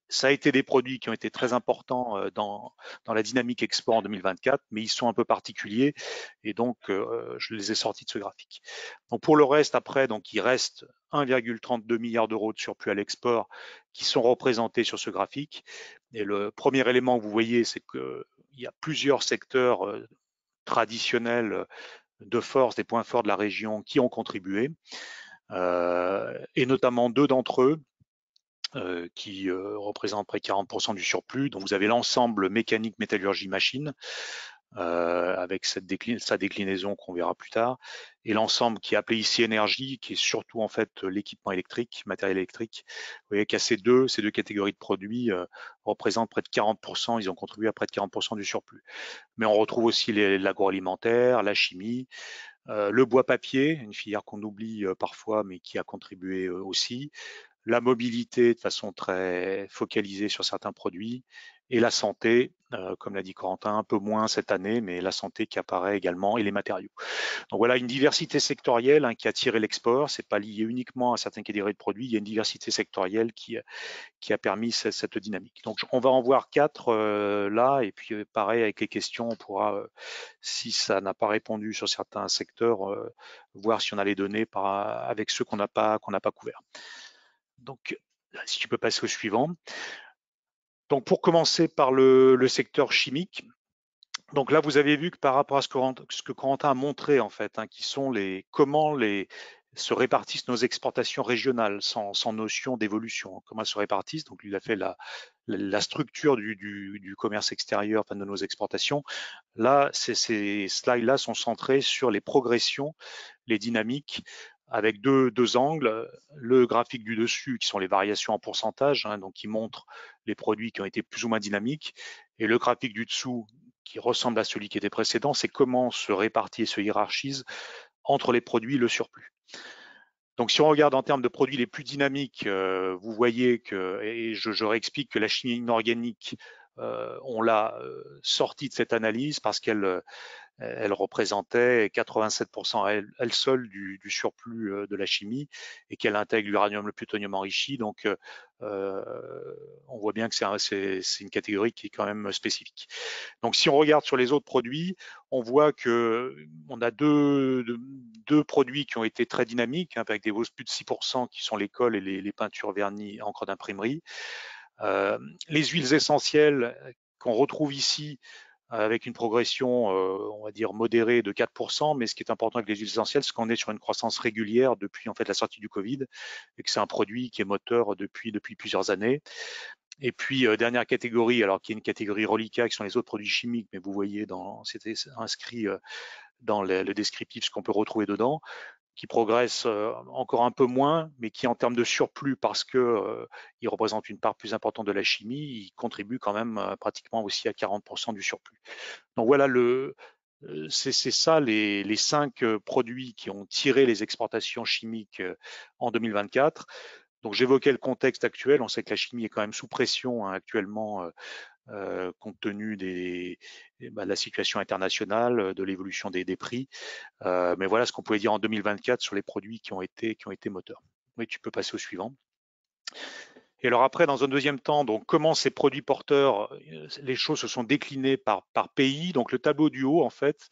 ça a été des produits qui ont été très importants dans la dynamique export en 2024, mais ils sont un peu particuliers et donc je les ai sortis de ce graphique. Donc pour le reste, après, donc il reste 1,32 milliard d'euros de surplus à l'export qui sont représentés sur ce graphique. Et le premier élément que vous voyez, c'est qu'il y a plusieurs secteurs traditionnels de force, des points forts de la région qui ont contribué, et notamment deux d'entre eux qui représente près de 40% du surplus. Donc vous avez l'ensemble mécanique, métallurgie, machine, avec sa déclinaison qu'on verra plus tard, et l'ensemble qui est appelé ici énergie, qui est surtout en fait l'équipement électrique, matériel électrique. Vous voyez qu'à ces deux catégories de produits représentent près de 40%, ils ont contribué à près de 40% du surplus. Mais on retrouve aussi l'agroalimentaire, la chimie, le bois papier, une filière qu'on oublie parfois, mais qui a contribué aussi, la mobilité de façon très focalisée sur certains produits et la santé, comme l'a dit Corentin, un peu moins cette année, mais la santé qui apparaît également et les matériaux. Donc voilà une diversité sectorielle qui a tiré l'export. C'est pas lié uniquement à certaines catégories de produits. Il y a une diversité sectorielle qui a permis cette dynamique. Donc on va en voir quatre là, et puis pareil avec les questions, on pourra, si ça n'a pas répondu sur certains secteurs, voir si on a les données avec ceux qu'on n'a pas couverts. Donc, si tu peux passer au suivant. Donc, pour commencer par le secteur chimique, donc là, vous avez vu que par rapport à ce que Corentin a montré, en fait, qui sont comment se répartissent nos exportations régionales sans notion d'évolution, comment elles se répartissent. Donc, il a fait la structure du commerce extérieur, enfin, de nos exportations. Là, ces slides-là sont centrés sur les progressions, les dynamiques, avec deux angles. Le graphique du dessus, qui sont les variations en pourcentage, donc qui montre les produits qui ont été plus ou moins dynamiques, et le graphique du dessous, qui ressemble à celui qui était précédent, c'est comment se répartit et se hiérarchise entre les produits le surplus. Donc si on regarde en termes de produits les plus dynamiques, vous voyez que, et je réexplique que la chimie inorganique on l'a sortie de cette analyse parce qu'elle représentait 87% à elle seule du surplus de la chimie et qu'elle intègre l'uranium, le plutonium enrichi. Donc, on voit bien que c'est une catégorie qui est quand même spécifique. Donc, si on regarde sur les autres produits, on voit que on a deux produits qui ont été très dynamiques, hein, avec des hausses plus de 6%, qui sont les cols et les peintures vernis encre d'imprimerie. Les huiles essentielles qu'on retrouve ici avec une progression, on va dire, modérée de 4%, mais ce qui est important avec les huiles essentielles, c'est qu'on est sur une croissance régulière depuis en fait la sortie du Covid, et que c'est un produit qui est moteur depuis plusieurs années. Et puis, dernière catégorie, alors qui est une catégorie reliquat, qui sont les autres produits chimiques, mais vous voyez, c'était inscrit dans le descriptif ce qu'on peut retrouver dedans, qui progresse encore un peu moins, mais qui en termes de surplus, parce que il représente une part plus importante de la chimie, il contribue quand même pratiquement aussi à 40% du surplus. Donc voilà, c'est ça les 5 produits qui ont tiré les exportations chimiques en 2024. Donc j'évoquais le contexte actuel, on sait que la chimie est quand même sous pression, hein, actuellement, compte tenu de la situation internationale, de l'évolution des prix. Mais voilà ce qu'on pouvait dire en 2024 sur les produits qui ont été moteurs. Oui, tu peux passer au suivant. Et alors après, dans un deuxième temps, donc comment ces produits porteurs, les choses se sont déclinées par pays. Donc le tableau du haut, en fait,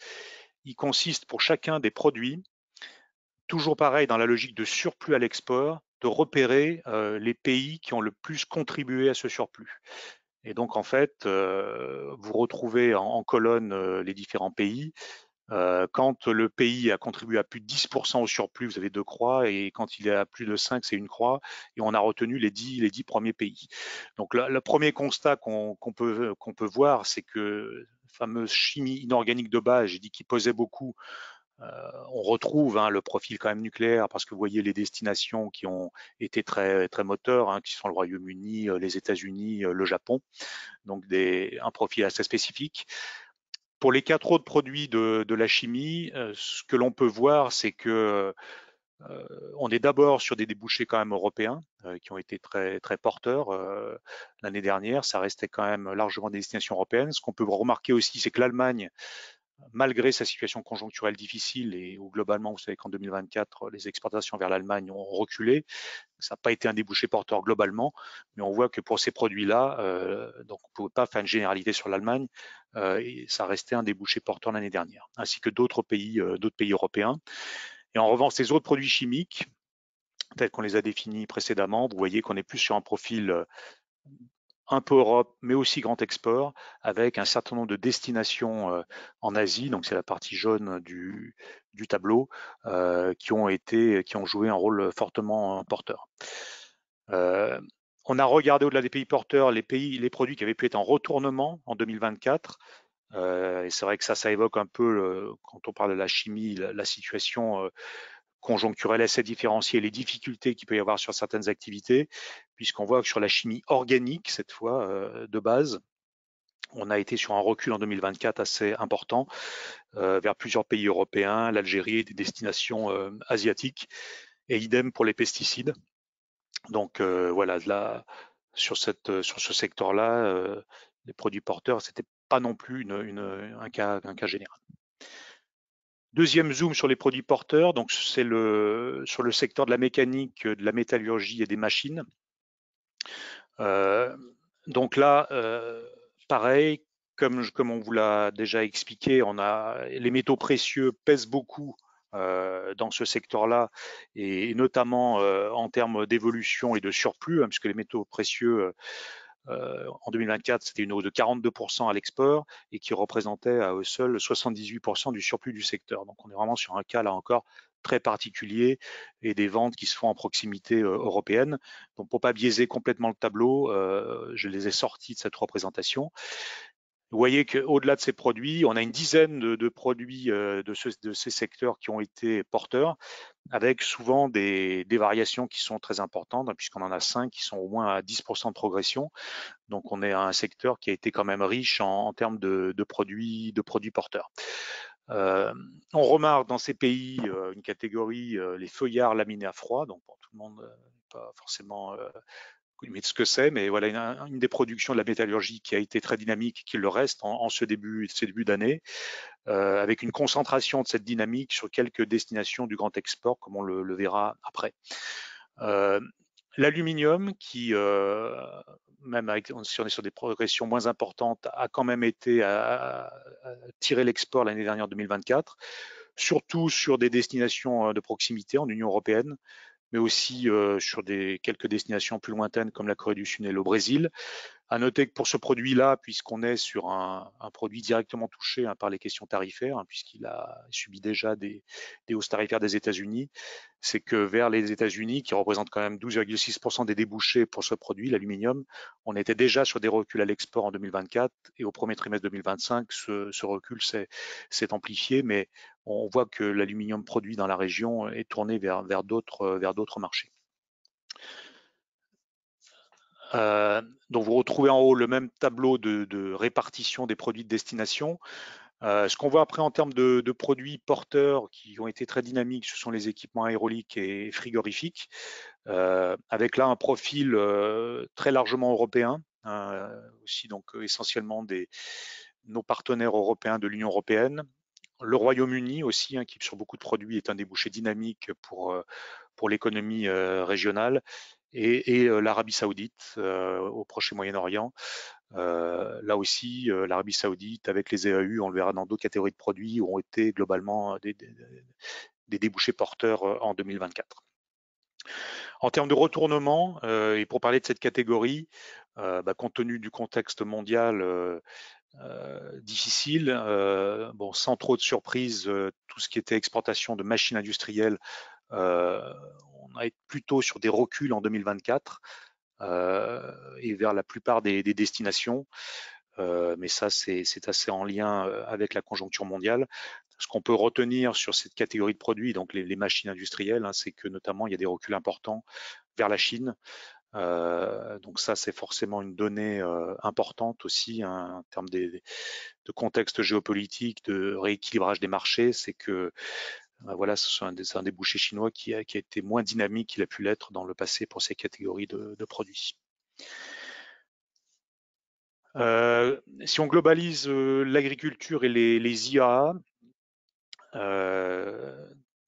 il consiste pour chacun des produits, toujours pareil dans la logique de surplus à l'export, de repérer les pays qui ont le plus contribué à ce surplus. Et donc en fait, vous retrouvez en colonne les différents pays. Quand le pays a contribué à plus de 10% au surplus, vous avez 2 croix, et quand il est à plus de 5, c'est une croix, et on a retenu les 10 premiers pays. Donc le premier constat qu'on peut voir, c'est que la fameuse chimie inorganique de base, j'ai dit qu'il pesait beaucoup, on retrouve, hein, le profil quand même nucléaire, parce que vous voyez les destinations qui ont été très, très moteurs, hein, qui sont le Royaume-Uni, les États-Unis, le Japon, donc un profil assez spécifique. Pour les 4 autres produits de la chimie, ce que l'on peut voir, c'est que on est d'abord sur des débouchés quand même européens qui ont été très, très porteurs l'année dernière. Ça restait quand même largement des destinations européennes. Ce qu'on peut remarquer aussi, c'est que l'Allemagne, malgré sa situation conjoncturelle difficile, et où globalement, vous savez qu'en 2024, les exportations vers l'Allemagne ont reculé, ça n'a pas été un débouché porteur globalement, mais on voit que pour ces produits-là, donc on ne pouvait pas faire une généralité sur l'Allemagne, et ça restait un débouché porteur l'année dernière, ainsi que d'autres pays européens. Et en revanche, ces autres produits chimiques, tels qu'on les a définis précédemment, vous voyez qu'on est plus sur un profil un peu Europe, mais aussi grand export, avec un certain nombre de destinations en Asie, donc c'est la partie jaune du tableau, qui ont joué un rôle fortement porteur. On a regardé au-delà des pays porteurs les produits qui avaient pu être en retournement en 2024. Et c'est vrai que ça évoque un peu, quand on parle de la chimie, la situation conjoncturelle assez différenciée, les difficultés qu'il peut y avoir sur certaines activités, puisqu'on voit que sur la chimie organique, cette fois, de base, on a été sur un recul en 2024 assez important vers plusieurs pays européens, l'Algérie et des destinations asiatiques, et idem pour les pesticides. Donc voilà, sur ce secteur-là, les produits porteurs, c'était pas non plus un cas général. Deuxième zoom sur les produits porteurs, donc c'est sur le secteur de la mécanique, de la métallurgie et des machines. Donc là, pareil, comme on vous l'a déjà expliqué, les métaux précieux pèsent beaucoup dans ce secteur-là, et notamment en termes d'évolution et de surplus, hein, puisque les métaux précieux en 2024, c'était une hausse de 42% à l'export, et qui représentait à eux seuls 78% du surplus du secteur. Donc on est vraiment sur un cas là encore très particulier, et des ventes qui se font en proximité européenne. Donc pour pas biaiser complètement le tableau, je les ai sortis de cette représentation. Vous voyez qu'au-delà de ces produits, on a une dizaine de produits de ces secteurs qui ont été porteurs, avec souvent des variations qui sont très importantes, hein, puisqu'on en a 5 qui sont au moins à 10% de progression. Donc on est à un secteur qui a été quand même riche en termes de produits porteurs. On remarque dans ces pays une catégorie, les feuillards laminés à froid. Donc bon, tout le monde n'est pas forcément limite ce que c'est, mais voilà une des productions de la métallurgie qui a été très dynamique, qui le reste en ce début d'année, avec une concentration de cette dynamique sur quelques destinations du grand export, comme on le verra après. L'aluminium, qui même si on est sur des progressions moins importantes, a quand même été à tirer l'export l'année dernière 2024, surtout sur des destinations de proximité en Union européenne, mais aussi sur quelques destinations plus lointaines comme la Corée du Sud et le Brésil. À noter que pour ce produit-là, puisqu'on est sur un produit directement touché par les questions tarifaires, puisqu'il a subi déjà des hausses tarifaires des États-Unis, c'est que vers les États-Unis, qui représentent quand même 12,6% des débouchés pour ce produit, l'aluminium, on était déjà sur des reculs à l'export en 2024 et au premier trimestre 2025, ce recul s'est amplifié, mais on voit que l'aluminium produit dans la région est tourné vers d'autres marchés. Donc vous retrouvez en haut le même tableau de répartition des produits de destination. Ce qu'on voit après en termes de produits porteurs qui ont été très dynamiques, ce sont les équipements aérauliques et frigorifiques, avec là un profil très largement européen, aussi donc essentiellement nos partenaires européens de l'Union européenne. Le Royaume-Uni aussi, qui sur beaucoup de produits est un débouché dynamique pour l'économie régionale, et l'Arabie Saoudite au Proche et Moyen-Orient. Là aussi, l'Arabie Saoudite avec les EAU, on le verra dans d'autres catégories de produits, ont été globalement des débouchés porteurs en 2024. En termes de retournement, et pour parler de cette catégorie, compte tenu du contexte mondial difficile, sans trop de surprises, tout ce qui était exportation de machines industrielles, on a été plutôt sur des reculs en 2024 et vers la plupart des destinations. Mais ça, c'est assez en lien avec la conjoncture mondiale. Ce qu'on peut retenir sur cette catégorie de produits, donc les machines industrielles, c'est que notamment il y a des reculs importants vers la Chine. Donc ça, c'est forcément une donnée importante aussi en termes de contexte géopolitique, de rééquilibrage des marchés. C'est que voilà, c'est un débouché chinois qui a été moins dynamique qu'il a pu l'être dans le passé pour ces catégories de produits. Si on globalise l'agriculture et les IAA,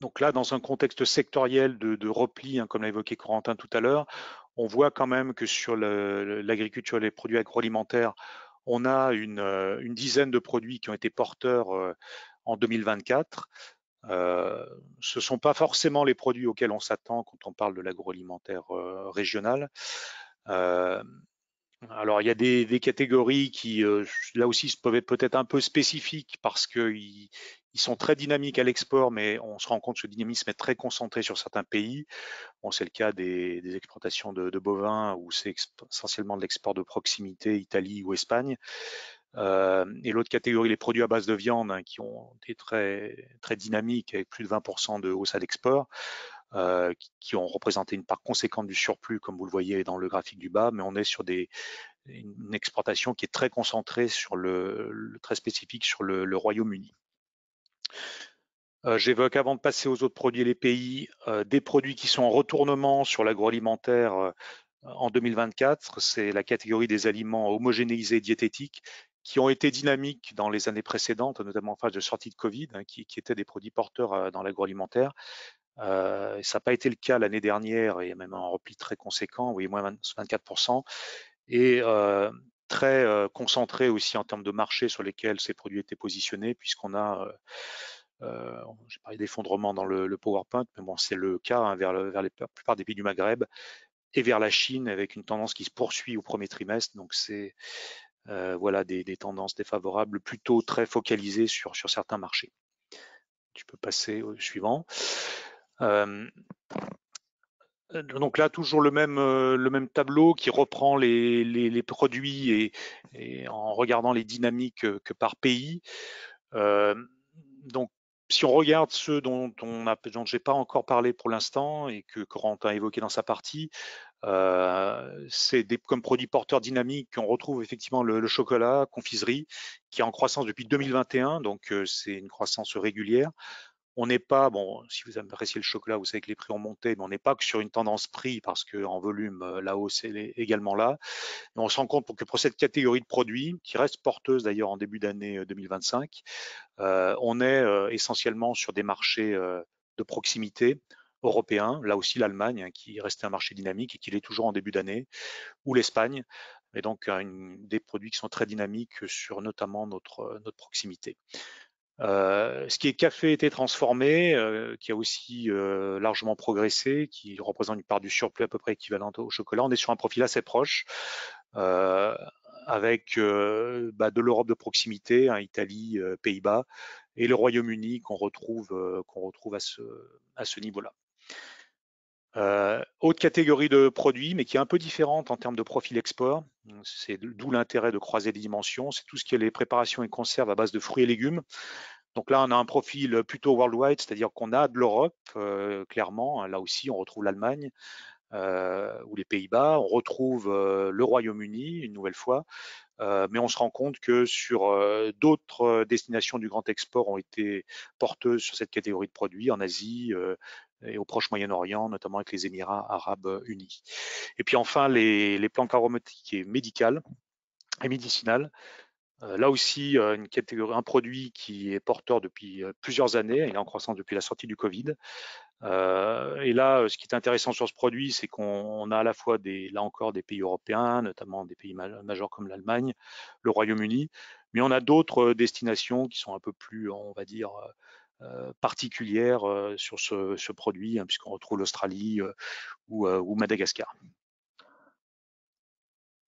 donc là, dans un contexte sectoriel de repli, comme l'a évoqué Corentin tout à l'heure, on voit quand même que sur l'agriculture et les produits agroalimentaires, on a une dizaine de produits qui ont été porteurs en 2024. Ce ne sont pas forcément les produits auxquels on s'attend quand on parle de l'agroalimentaire régional. Alors, il y a des catégories qui, là aussi, peuvent être peut-être un peu spécifiques parce qu'ils sont très dynamiques à l'export, mais on se rend compte que ce dynamisme est très concentré sur certains pays. Bon, c'est le cas des exportations de bovins où c'est essentiellement de l'export de proximité, Italie ou Espagne. Et l'autre catégorie, les produits à base de viande, qui ont été très, très dynamiques avec plus de 20% de hausse à l'export. Qui ont représenté une part conséquente du surplus, comme vous le voyez dans le graphique du bas, mais on est sur une exportation qui est très concentrée sur très spécifique sur le Royaume-Uni. J'évoque avant de passer aux autres produits et les pays, des produits qui sont en retournement sur l'agroalimentaire en 2024, c'est la catégorie des aliments homogénéisés diététiques qui ont été dynamiques dans les années précédentes, notamment en phase de sortie de Covid, qui étaient des produits porteurs dans l'agroalimentaire. Ça n'a pas été le cas l'année dernière, et même un repli très conséquent, vous voyez, moins 24%, et très concentré aussi en termes de marché sur lesquels ces produits étaient positionnés, puisqu'on a, j'ai parlé d'effondrement dans le PowerPoint, mais bon, c'est le cas vers la plupart des pays du Maghreb et vers la Chine, avec une tendance qui se poursuit au premier trimestre. Donc c'est voilà des tendances défavorables, plutôt très focalisées sur certains marchés. Tu peux passer au suivant. Donc là, toujours le même tableau qui reprend les produits et en regardant les dynamiques que par pays. Donc, si on regarde ceux dont j'ai pas encore parlé pour l'instant et que Corentin a évoqué dans sa partie, c'est comme produits porteurs dynamiques qu'on retrouve effectivement le chocolat, confiserie, qui est en croissance depuis 2021, donc c'est une croissance régulière. On n'est pas, bon, si vous appréciez le chocolat, vous savez que les prix ont monté, mais on n'est pas que sur une tendance prix parce qu'en volume, la hausse est également là. Et on se rend compte que pour cette catégorie de produits, qui reste porteuse d'ailleurs en début d'année 2025, on est essentiellement sur des marchés de proximité européens, là aussi l'Allemagne, hein, qui restait un marché dynamique et qui l'est toujours en début d'année, ou l'Espagne, et donc des produits qui sont très dynamiques sur notamment notre proximité. Ce qui est café été transformé, qui a aussi largement progressé, qui représente une part du surplus à peu près équivalente au chocolat. On est sur un profil assez proche, euh, avec de l'Europe de proximité, hein, Italie, Pays-Bas, et le Royaume-Uni qu'on retrouve à ce niveau-là. Autre catégorie de produits, mais qui est un peu différente en termes de profil export, c'est d'où l'intérêt de croiser les dimensions, c'est tout ce qui est les préparations et conserves à base de fruits et légumes. Donc là, on a un profil plutôt worldwide, c'est-à-dire qu'on a de l'Europe, clairement. Là aussi, on retrouve l'Allemagne ou les Pays-Bas, on retrouve le Royaume-Uni une nouvelle fois, mais on se rend compte que sur d'autres destinations du grand export ont été porteuses sur cette catégorie de produits en Asie et au Proche-Moyen-Orient, notamment avec les Émirats arabes unis. Et puis enfin, les plantes aromatiques et médicales et médicinales. Là aussi, une catégorie, un produit qui est porteur depuis plusieurs années, il est en croissance depuis la sortie du Covid. Et là, ce qui est intéressant sur ce produit, c'est qu'on a à la fois là encore des pays européens, notamment des pays majeurs comme l'Allemagne, le Royaume-Uni, mais on a d'autres destinations qui sont un peu plus, on va dire, particulières sur ce produit, hein, puisqu'on retrouve l'Australie ou Madagascar.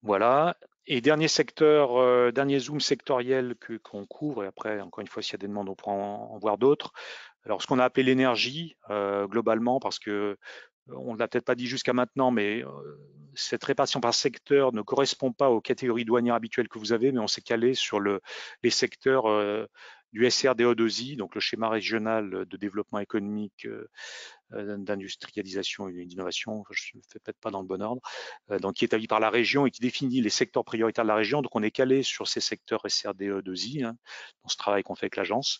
Voilà. Et dernier secteur, dernier zoom sectoriel qu'on couvre, et après, encore une fois, s'il y a des demandes, on pourra en voir d'autres. Alors, ce qu'on a appelé l'énergie, globalement, parce que on ne l'a peut-être pas dit jusqu'à maintenant, mais cette répartition par secteur ne correspond pas aux catégories douanières habituelles que vous avez, mais on s'est calé sur les secteurs du SRDO2I, donc le schéma régional de développement économique d'industrialisation et d'innovation, je ne le fais peut-être pas dans le bon ordre, donc qui est établi par la région et qui définit les secteurs prioritaires de la région. Donc on est calé sur ces secteurs SRDE2I, hein, dans ce travail qu'on fait avec l'agence.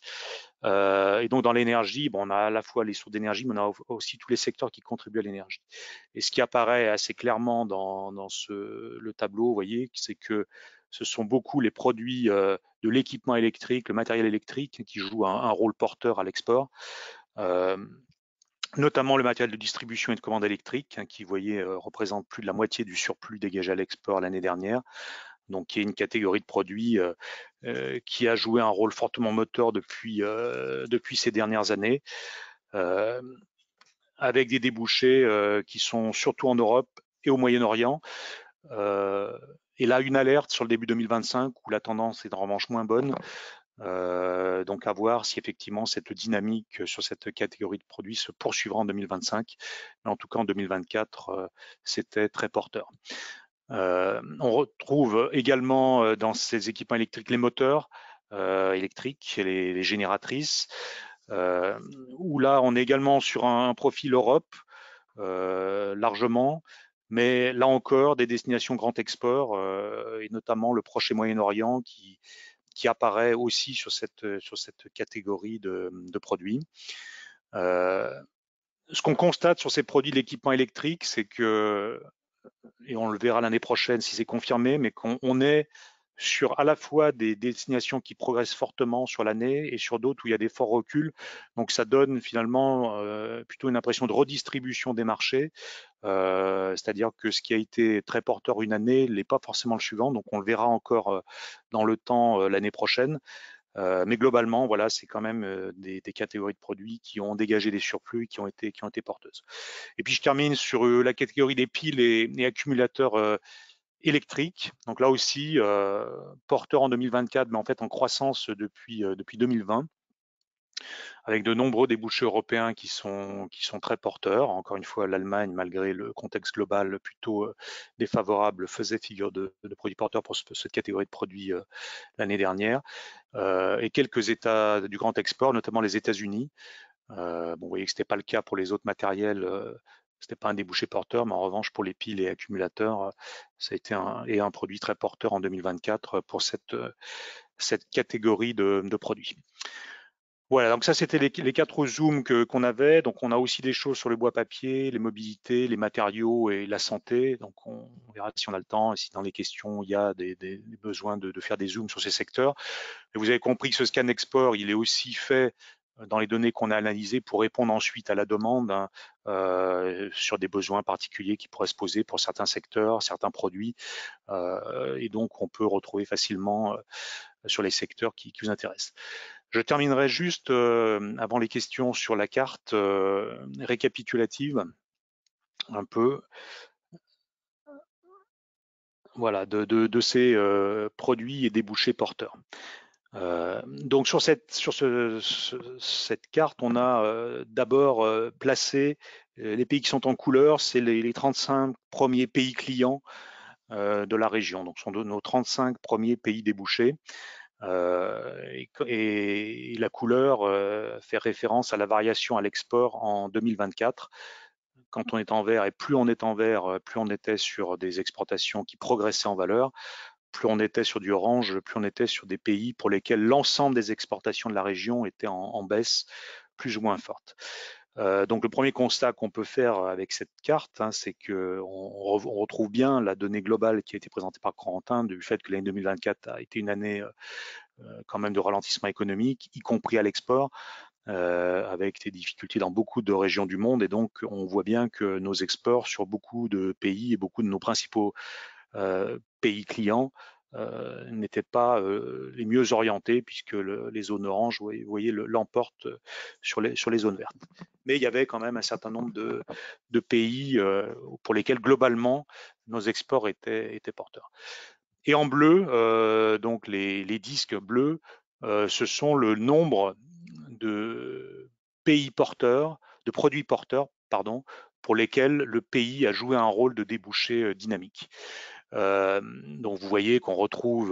Et donc dans l'énergie, bon, on a à la fois les sources d'énergie, mais on a aussi tous les secteurs qui contribuent à l'énergie. Et ce qui apparaît assez clairement dans le tableau, vous voyez, c'est que ce sont beaucoup les produits de l'équipement électrique, le matériel électrique qui joue un rôle porteur à l'export. Notamment le matériel de distribution et de commande électrique, hein, qui, vous voyez, représente plus de la moitié du surplus dégagé à l'export l'année dernière, donc qui est une catégorie de produits qui a joué un rôle fortement moteur depuis ces dernières années, avec des débouchés qui sont surtout en Europe et au Moyen-Orient. Et là, une alerte sur le début 2025 où la tendance est en revanche moins bonne. Donc à voir si effectivement cette dynamique sur cette catégorie de produits se poursuivra en 2025. Mais en tout cas en 2024, c'était très porteur. On retrouve également dans ces équipements électriques les moteurs électriques et les génératrices, où là on est également sur un profil Europe largement, mais là encore des destinations grand export et notamment le Proche et Moyen-Orient qui apparaît aussi sur cette catégorie de produits. Ce qu'on constate sur ces produits de l'équipement électrique, c'est que, et on le verra l'année prochaine si c'est confirmé, mais qu'on est sur à la fois des destinations qui progressent fortement sur l'année et sur d'autres où il y a des forts reculs. Donc ça donne finalement plutôt une impression de redistribution des marchés, c'est-à-dire que ce qui a été très porteur une année n'est pas forcément le suivant. Donc on le verra encore dans le temps l'année prochaine. Mais globalement, voilà, c'est quand même des catégories de produits qui ont dégagé des surplus, qui ont été porteuses. Et puis je termine sur la catégorie des piles et accumulateurs électriques. Donc là aussi, porteur en 2024, mais en fait en croissance depuis 2020, avec de nombreux débouchés européens qui sont très porteurs. Encore une fois, l'Allemagne, malgré le contexte global plutôt défavorable, faisait figure de produits porteurs pour cette catégorie de produits l'année dernière. Et quelques États du grand export, notamment les États-Unis. Bon, vous voyez que ce n'était pas le cas pour les autres matériels, ce n'était pas un débouché porteur, mais en revanche pour les piles et accumulateurs, ça a été un produit très porteur en 2024 pour cette catégorie de produits. Voilà, donc ça c'était les quatre zooms qu'on avait. Donc on a aussi des choses sur le bois papier, les mobilités, les matériaux et la santé. Donc on verra si on a le temps et si dans les questions il y a des besoins de faire des zooms sur ces secteurs. Et vous avez compris que ce scan export, il est aussi fait dans les données qu'on a analysées pour répondre ensuite à la demande, hein, sur des besoins particuliers qui pourraient se poser pour certains secteurs, certains produits. Et donc on peut retrouver facilement sur les secteurs qui vous intéressent. Je terminerai juste avant les questions sur la carte récapitulative un peu, voilà, de ces produits et débouchés porteurs. Donc cette carte, on a d'abord placé les pays qui sont en couleur, c'est les 35 premiers pays clients de la région. Donc ce sont nos 35 premiers pays débouchés. Et la couleur fait référence à la variation à l'export en 2024. Quand on est en vert, et plus on est en vert, plus on était sur des exportations qui progressaient en valeur, plus on était sur du orange, plus on était sur des pays pour lesquels l'ensemble des exportations de la région étaient en baisse plus ou moins forte. Donc le premier constat qu'on peut faire avec cette carte, hein, c'est qu'on retrouve bien la donnée globale qui a été présentée par Corentin du fait que l'année 2024 a été une année quand même de ralentissement économique, y compris à l'export, avec des difficultés dans beaucoup de régions du monde. Et donc, on voit bien que nos exports sur beaucoup de pays et beaucoup de nos principaux pays clients n'étaient pas les mieux orientés, puisque les zones oranges, vous voyez, l'emportent sur les zones vertes. Mais il y avait quand même un certain nombre de pays pour lesquels, globalement, nos exports étaient porteurs. Et en bleu, donc les disques bleus, ce sont le nombre de pays porteurs, de produits porteurs, pardon, pour lesquels le pays a joué un rôle de débouché dynamique. Donc vous voyez qu'on retrouve,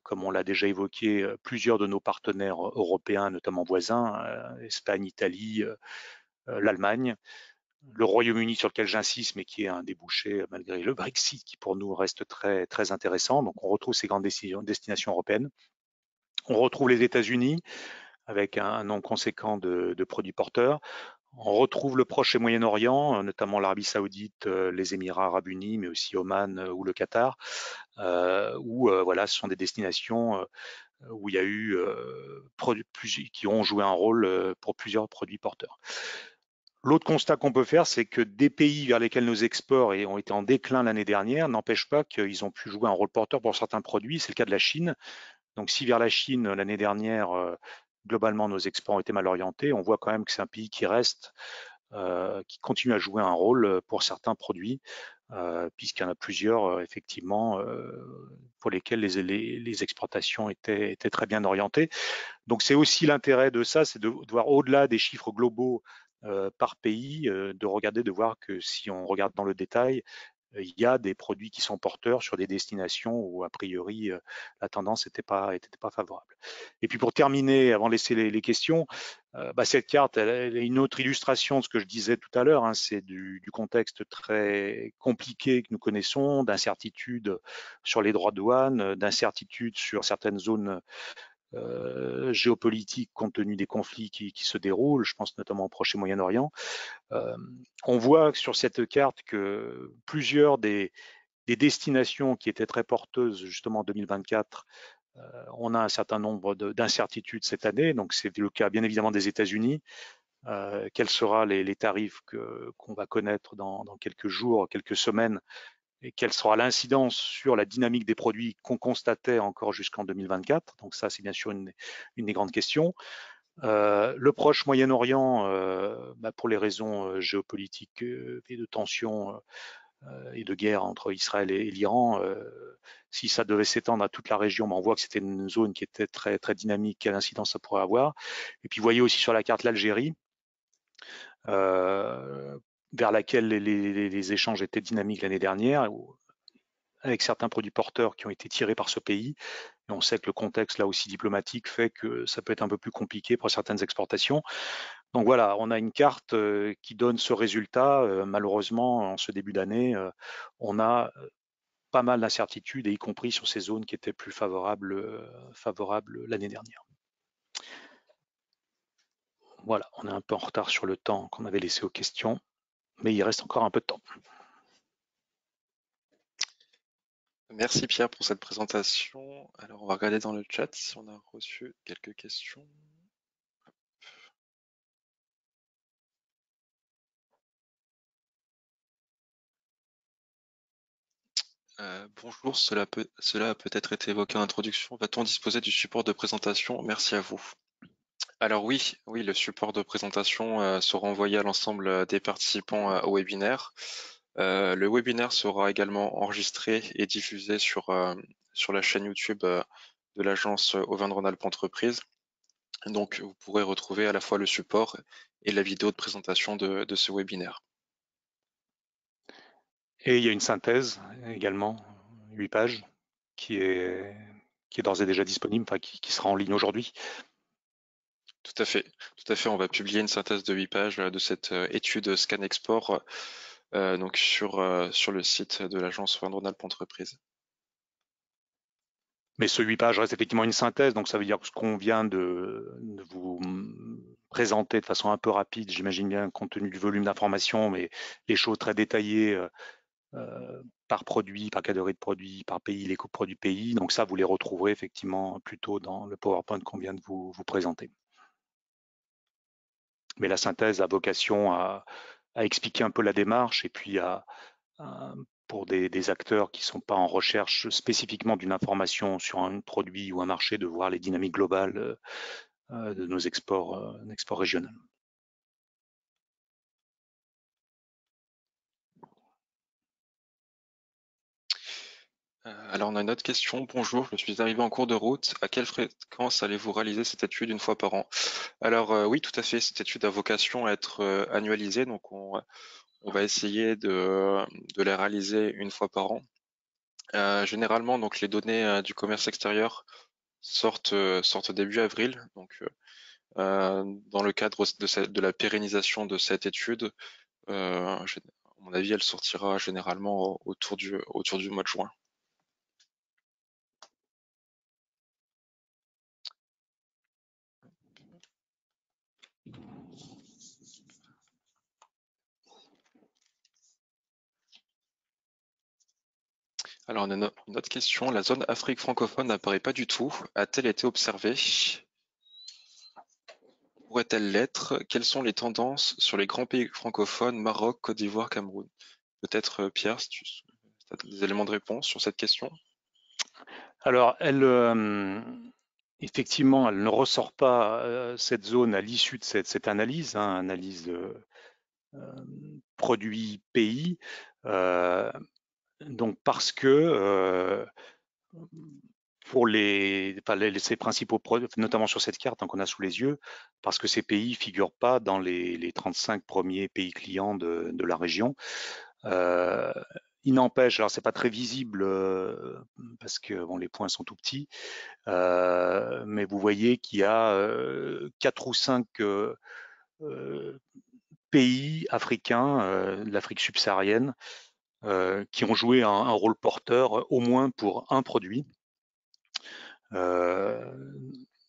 comme on l'a déjà évoqué, plusieurs de nos partenaires européens, notamment voisins, Espagne, Italie, l'Allemagne, le Royaume-Uni sur lequel j'insiste, mais qui est un débouché malgré le Brexit, qui pour nous reste très, très intéressant. Donc on retrouve ces grandes destinations européennes. On retrouve les États-Unis avec un nombre conséquent de produits porteurs. On retrouve le Proche et Moyen-Orient, notamment l'Arabie Saoudite, les Émirats Arabes Unis, mais aussi Oman ou le Qatar, où voilà, ce sont des destinations où il y a eu qui ont joué un rôle pour plusieurs produits porteurs. L'autre constat qu'on peut faire, c'est que des pays vers lesquels nos exports ont été en déclin l'année dernière n'empêche pas qu'ils ont pu jouer un rôle porteur pour certains produits. C'est le cas de la Chine. Donc si vers la Chine, l'année dernière, globalement, nos exports ont été mal orientés, on voit quand même que c'est un pays qui reste, qui continue à jouer un rôle pour certains produits, puisqu'il y en a plusieurs, effectivement, pour lesquels les exportations étaient très bien orientées. Donc c'est aussi l'intérêt de ça, c'est de voir au-delà des chiffres globaux par pays, de regarder, de voir que si on regarde dans le détail, il y a des produits qui sont porteurs sur des destinations où a priori la tendance n'était pas favorable. Et puis pour terminer, avant de laisser les questions, cette carte, elle est une autre illustration de ce que je disais tout à l'heure, hein, c'est du contexte très compliqué que nous connaissons, d'incertitudes sur les droits de douane, d'incertitudes sur certaines zones géopolitique compte tenu des conflits qui se déroulent, je pense notamment au Proche et Moyen-Orient. On voit sur cette carte que plusieurs des destinations qui étaient très porteuses justement en 2024, on a un certain nombre d'incertitudes cette année. Donc c'est le cas bien évidemment des États-Unis. Quels seront les tarifs qu'on va connaître dans quelques jours, quelques semaines, et quelle sera l'incidence sur la dynamique des produits qu'on constatait encore jusqu'en 2024. Donc ça, c'est bien sûr une des grandes questions. Le Proche Moyen-Orient, pour les raisons géopolitiques et de tensions et de guerre entre Israël et l'Iran, si ça devait s'étendre à toute la région, on voit que c'était une zone qui était très, très dynamique, quelle incidence ça pourrait avoir. Et puis vous voyez aussi sur la carte l'Algérie, vers laquelle les échanges étaient dynamiques l'année dernière, avec certains produits porteurs qui ont été tirés par ce pays. Et on sait que le contexte là aussi diplomatique fait que ça peut être un peu plus compliqué pour certaines exportations. Donc voilà, on a une carte qui donne ce résultat. Malheureusement, en ce début d'année, on a pas mal d'incertitudes, et y compris sur ces zones qui étaient plus favorables l'année dernière. Voilà, on est un peu en retard sur le temps qu'on avait laissé aux questions, mais il reste encore un peu de temps. Merci Pierre pour cette présentation. Alors on va regarder dans le chat si on a reçu quelques questions. Bonjour, cela a peut-être été évoqué en introduction. Va-t-on disposer du support de présentation? Merci à vous. Alors oui, le support de présentation sera envoyé à l'ensemble des participants au webinaire. Le webinaire sera également enregistré et diffusé sur la chaîne YouTube de l'agence Auvergne-Rhône-Alpes Entreprise. Donc vous pourrez retrouver à la fois le support et la vidéo de présentation de ce webinaire. Et il y a une synthèse également, 8 pages, qui est d'ores et déjà disponible, enfin qui sera en ligne aujourd'hui. Tout à fait, tout à fait. On va publier une synthèse de 8 pages de cette étude Scan Export donc sur le site de l'agence Auvergne-Rhône-Alpes Entreprise. Mais ce 8 pages reste effectivement une synthèse, donc ça veut dire que ce qu'on vient de vous présenter de façon un peu rapide, j'imagine bien compte tenu du volume d'informations, mais les choses très détaillées par produit, par catégorie de produits, par pays, les coûts produits pays. Donc ça, vous les retrouverez effectivement plutôt dans le PowerPoint qu'on vient de vous présenter. Mais la synthèse a vocation à expliquer un peu la démarche et puis pour des acteurs qui ne sont pas en recherche spécifiquement d'une information sur un produit ou un marché, de voir les dynamiques globales de nos exports régionaux. Alors on a une autre question. Bonjour, je suis arrivé en cours de route. À quelle fréquence allez-vous réaliser cette étude une fois par an? Alors oui, tout à fait. Cette étude a vocation à être annualisée, donc on va essayer de la réaliser une fois par an. Généralement, donc les données du commerce extérieur sortent début avril. Donc dans le cadre de la pérennisation de cette étude, à mon avis, elle sortira généralement autour du mois de juin. Alors, on a une autre question. La zone Afrique francophone n'apparaît pas du tout. A-t-elle été observée? Pourrait-elle l'être? Quelles sont les tendances sur les grands pays francophones, Maroc, Côte d'Ivoire, Cameroun? Peut-être Pierre, si tu as des éléments de réponse sur cette question. Alors, effectivement, elle ne ressort pas cette zone à l'issue de cette analyse, analyse produit pays. Donc parce que pour ces principaux produits, notamment sur cette carte qu'on a sous les yeux, parce que ces pays ne figurent pas dans les 35 premiers pays clients de la région. Il n'empêche, alors c'est pas très visible parce que bon, les points sont tout petits, mais vous voyez qu'il y a 4 ou 5 pays africains de l'Afrique subsaharienne qui ont joué un rôle porteur au moins pour un produit.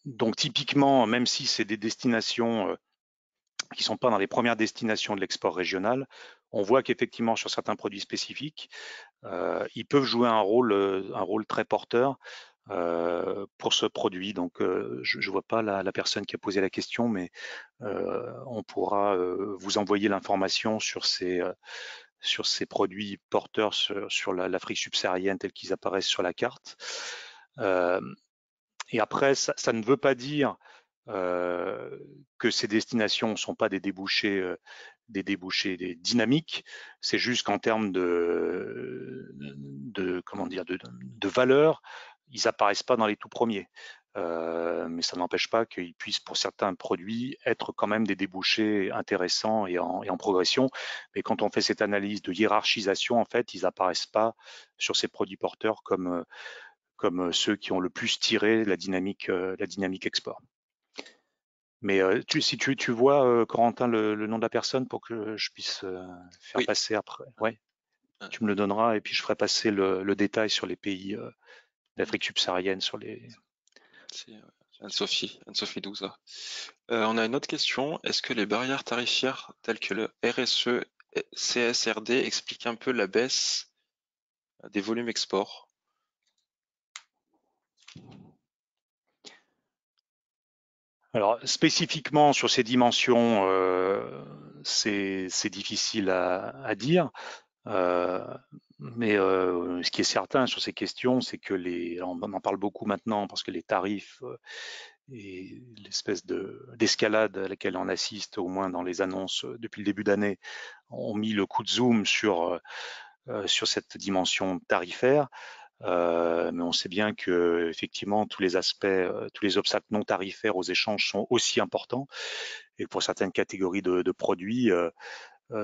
Donc typiquement, même si c'est des destinations qui ne sont pas dans les premières destinations de l'export régional, on voit qu'effectivement sur certains produits spécifiques, ils peuvent jouer un rôle très porteur pour ce produit. Donc je ne vois pas la personne qui a posé la question, mais on pourra vous envoyer l'information sur ces produits porteurs sur l'Afrique subsaharienne tels qu'ils apparaissent sur la carte. Et après, ça ne veut pas dire que ces destinations ne sont pas des débouchés dynamiques. C'est juste qu'en termes de valeur, ils n'apparaissent pas dans les tout premiers. Mais ça n'empêche pas qu'ils puissent, pour certains produits, être quand même des débouchés intéressants et en progression. Mais quand on fait cette analyse de hiérarchisation, en fait, ils n'apparaissent pas sur ces produits porteurs comme ceux qui ont le plus tiré la dynamique export. Mais si tu vois, Corentin, le nom de la personne pour que je puisse faire Oui. passer après. Ouais, tu me le donneras et puis je ferai passer le détail sur les pays d'Afrique subsaharienne, sur les. Anne-Sophie Douza. On a une autre question. Est-ce que les barrières tarifaires telles que le RSE, CSRD expliquent un peu la baisse des volumes export? Alors, spécifiquement sur ces dimensions, c'est difficile à dire. Mais ce qui est certain sur ces questions, c'est que on en parle beaucoup maintenant parce que les tarifs et l'espèce d'escalade à laquelle on assiste, au moins dans les annonces depuis le début d'année, ont mis le coup de zoom sur cette dimension tarifaire. Mais on sait bien que effectivement tous les aspects, tous les obstacles non tarifaires aux échanges sont aussi importants. Et pour certaines catégories de produits,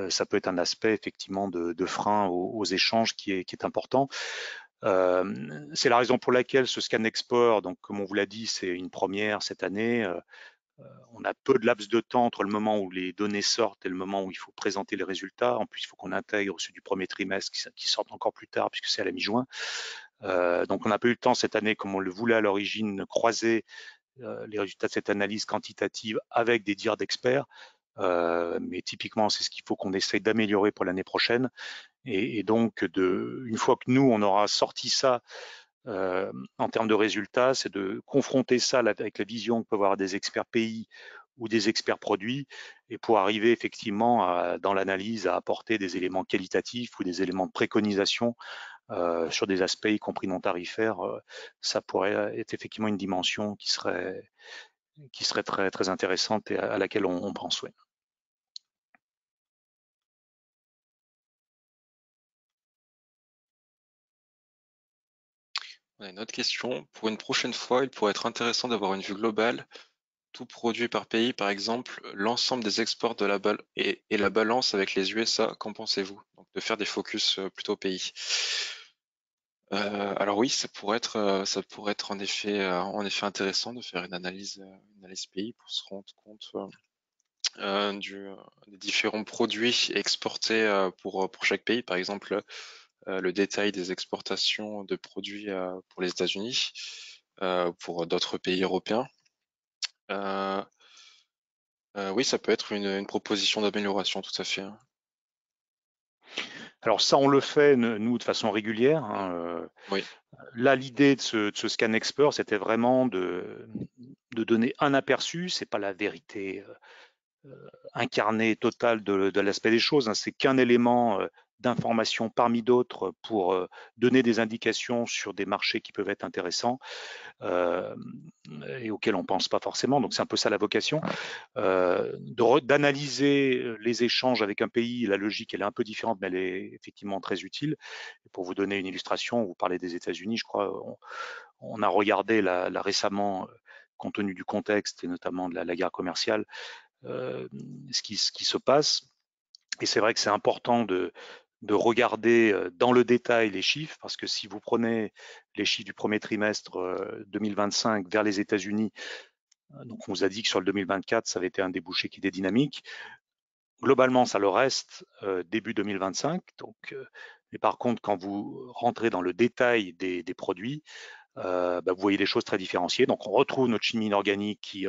ça peut être un aspect effectivement de frein aux échanges qui est important. C'est la raison pour laquelle ce scan export, donc comme on vous l'a dit, c'est une première cette année. On a peu de laps de temps entre le moment où les données sortent et le moment où il faut présenter les résultats. En plus, il faut qu'on intègre ceux du premier trimestre qui sortent encore plus tard puisque c'est à la mi-juin. Donc on n'a pas eu le temps cette année, comme on le voulait à l'origine, de croiser les résultats de cette analyse quantitative avec des dires d'experts. Mais typiquement, c'est ce qu'il faut qu'on essaye d'améliorer pour l'année prochaine. Et donc, une fois que nous, on aura sorti ça en termes de résultats, c'est de confronter ça avec la vision que peuvent avoir des experts pays ou des experts produits, et pour arriver effectivement dans l'analyse à apporter des éléments qualitatifs ou des éléments de préconisation sur des aspects, y compris non tarifaires. Ça pourrait être effectivement une dimension qui serait très, très intéressante et à laquelle on pense. Ouais. On a une autre question. Pour une prochaine fois, il pourrait être intéressant d'avoir une vue globale, tout produit par pays, par exemple, l'ensemble des exports de et la balance avec les USA. Qu'en pensez-vous? Donc, de faire des focus plutôt pays. Alors oui, ça pourrait être en effet intéressant de faire une analyse pays pour se rendre compte des différents produits exportés pour chaque pays. Par exemple, le détail des exportations de produits pour les États-Unis, pour d'autres pays européens. Euh, oui, ça peut être une proposition d'amélioration, tout à fait, hein. Alors ça, on le fait, nous, de façon régulière. Hein. Oui, Là, l'idée de ce scan expert, c'était vraiment de donner un aperçu. C'est pas la vérité incarnée totale de l'aspect des choses. Hein. C'est qu'un élément d'information parmi d'autres pour donner des indications sur des marchés qui peuvent être intéressants euh, et auxquels on ne pense pas forcément. Donc c'est un peu ça la vocation. D'analyser les échanges avec un pays, la logique elle est un peu différente, mais elle est effectivement très utile. Et pour vous donner une illustration, vous parlez des États-Unis, je crois, on a regardé là récemment, compte tenu du contexte et notamment de la guerre commerciale, ce qui se passe. Et c'est vrai que c'est important de regarder dans le détail les chiffres, parce que si vous prenez les chiffres du premier trimestre 2025 vers les États-Unis, donc on vous a dit que sur le 2024, ça avait été un débouché qui était dynamique. Globalement, ça le reste début 2025. Donc, mais par contre, quand vous rentrez dans le détail des produits, vous voyez des choses très différenciées. Donc, on retrouve notre chimie inorganique qui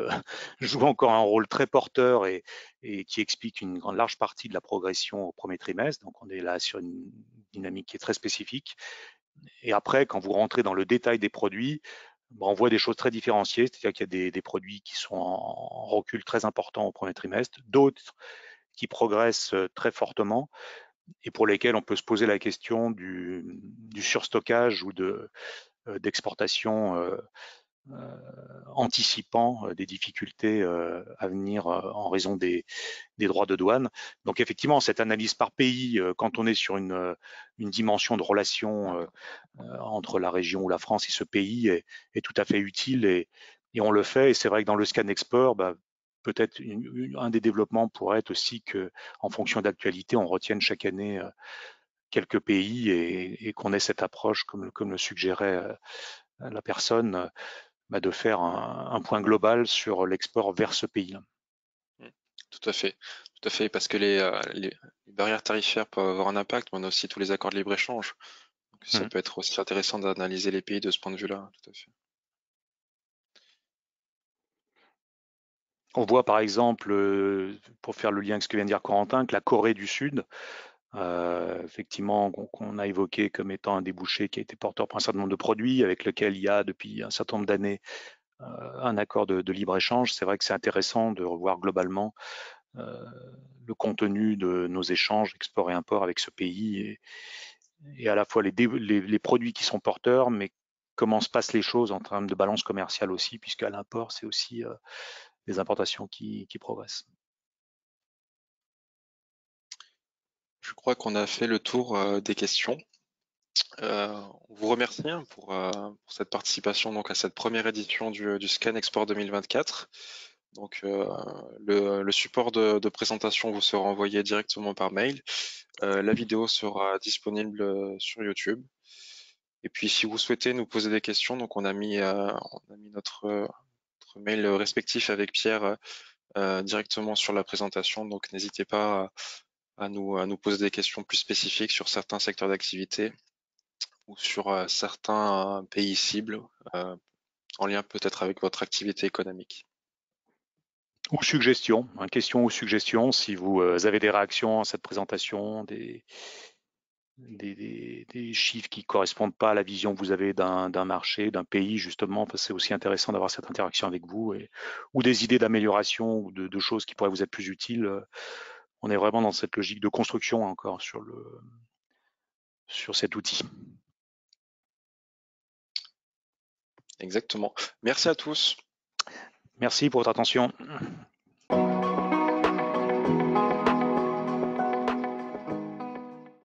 joue encore un rôle très porteur et qui explique une grande large partie de la progression au premier trimestre. Donc, on est là sur une dynamique qui est très spécifique. Et après, quand vous rentrez dans le détail des produits, on voit des choses très différenciées, c'est-à-dire qu'il y a des produits qui sont en recul très important au premier trimestre, d'autres qui progressent très fortement et pour lesquels on peut se poser la question du surstockage ou d'exportation anticipant des difficultés à venir en raison des droits de douane. Donc effectivement, cette analyse par pays, quand on est sur une dimension de relation entre la région ou la France et ce pays, est tout à fait utile et on le fait. Et c'est vrai que dans le scan export, peut-être un des développements pourrait être aussi que, en fonction d'actualité, on retienne chaque année quelques pays et qu'on ait cette approche, comme le suggérait la personne, de faire un point global sur l'export vers ce pays-là. mm, tout à fait, parce que les barrières tarifaires peuvent avoir un impact, mais on a aussi tous les accords de libre-échange. Donc ça Mmh. peut être aussi intéressant d'analyser les pays de ce point de vue-là, tout à fait. On voit par exemple, pour faire le lien avec ce que vient de dire Corentin, que la Corée du Sud, effectivement, qu'on a évoqué comme étant un débouché qui a été porteur pour un certain nombre de produits, avec lequel il y a depuis un certain nombre d'années un accord de libre-échange. C'est vrai que c'est intéressant de revoir globalement euh, le contenu de nos échanges export et import avec ce pays et à la fois les produits qui sont porteurs, mais comment se passent les choses en termes de balance commerciale aussi, puisqu'à l'import, c'est aussi les importations qui progressent. Je crois qu'on a fait le tour des questions. On vous remercie hein, pour cette participation donc, à cette première édition du Scan Export 2024. Donc, le support de présentation vous sera envoyé directement par mail. La vidéo sera disponible sur YouTube. Et puis, si vous souhaitez nous poser des questions, donc on a mis notre mail respectif avec Pierre directement sur la présentation. Donc, n'hésitez pas à nous poser des questions plus spécifiques sur certains secteurs d'activité ou sur certains pays cibles euh, en lien peut-être avec votre activité économique. Ou suggestions, hein, questions ou suggestions, si vous avez des réactions à cette présentation, des chiffres qui ne correspondent pas à la vision que vous avez d'un marché, d'un pays, justement, parce que c'est aussi intéressant d'avoir cette interaction avec vous, ou des idées d'amélioration ou de choses qui pourraient vous être plus utiles. On est vraiment dans cette logique de construction encore sur cet outil. Exactement. Merci à tous. Merci pour votre attention.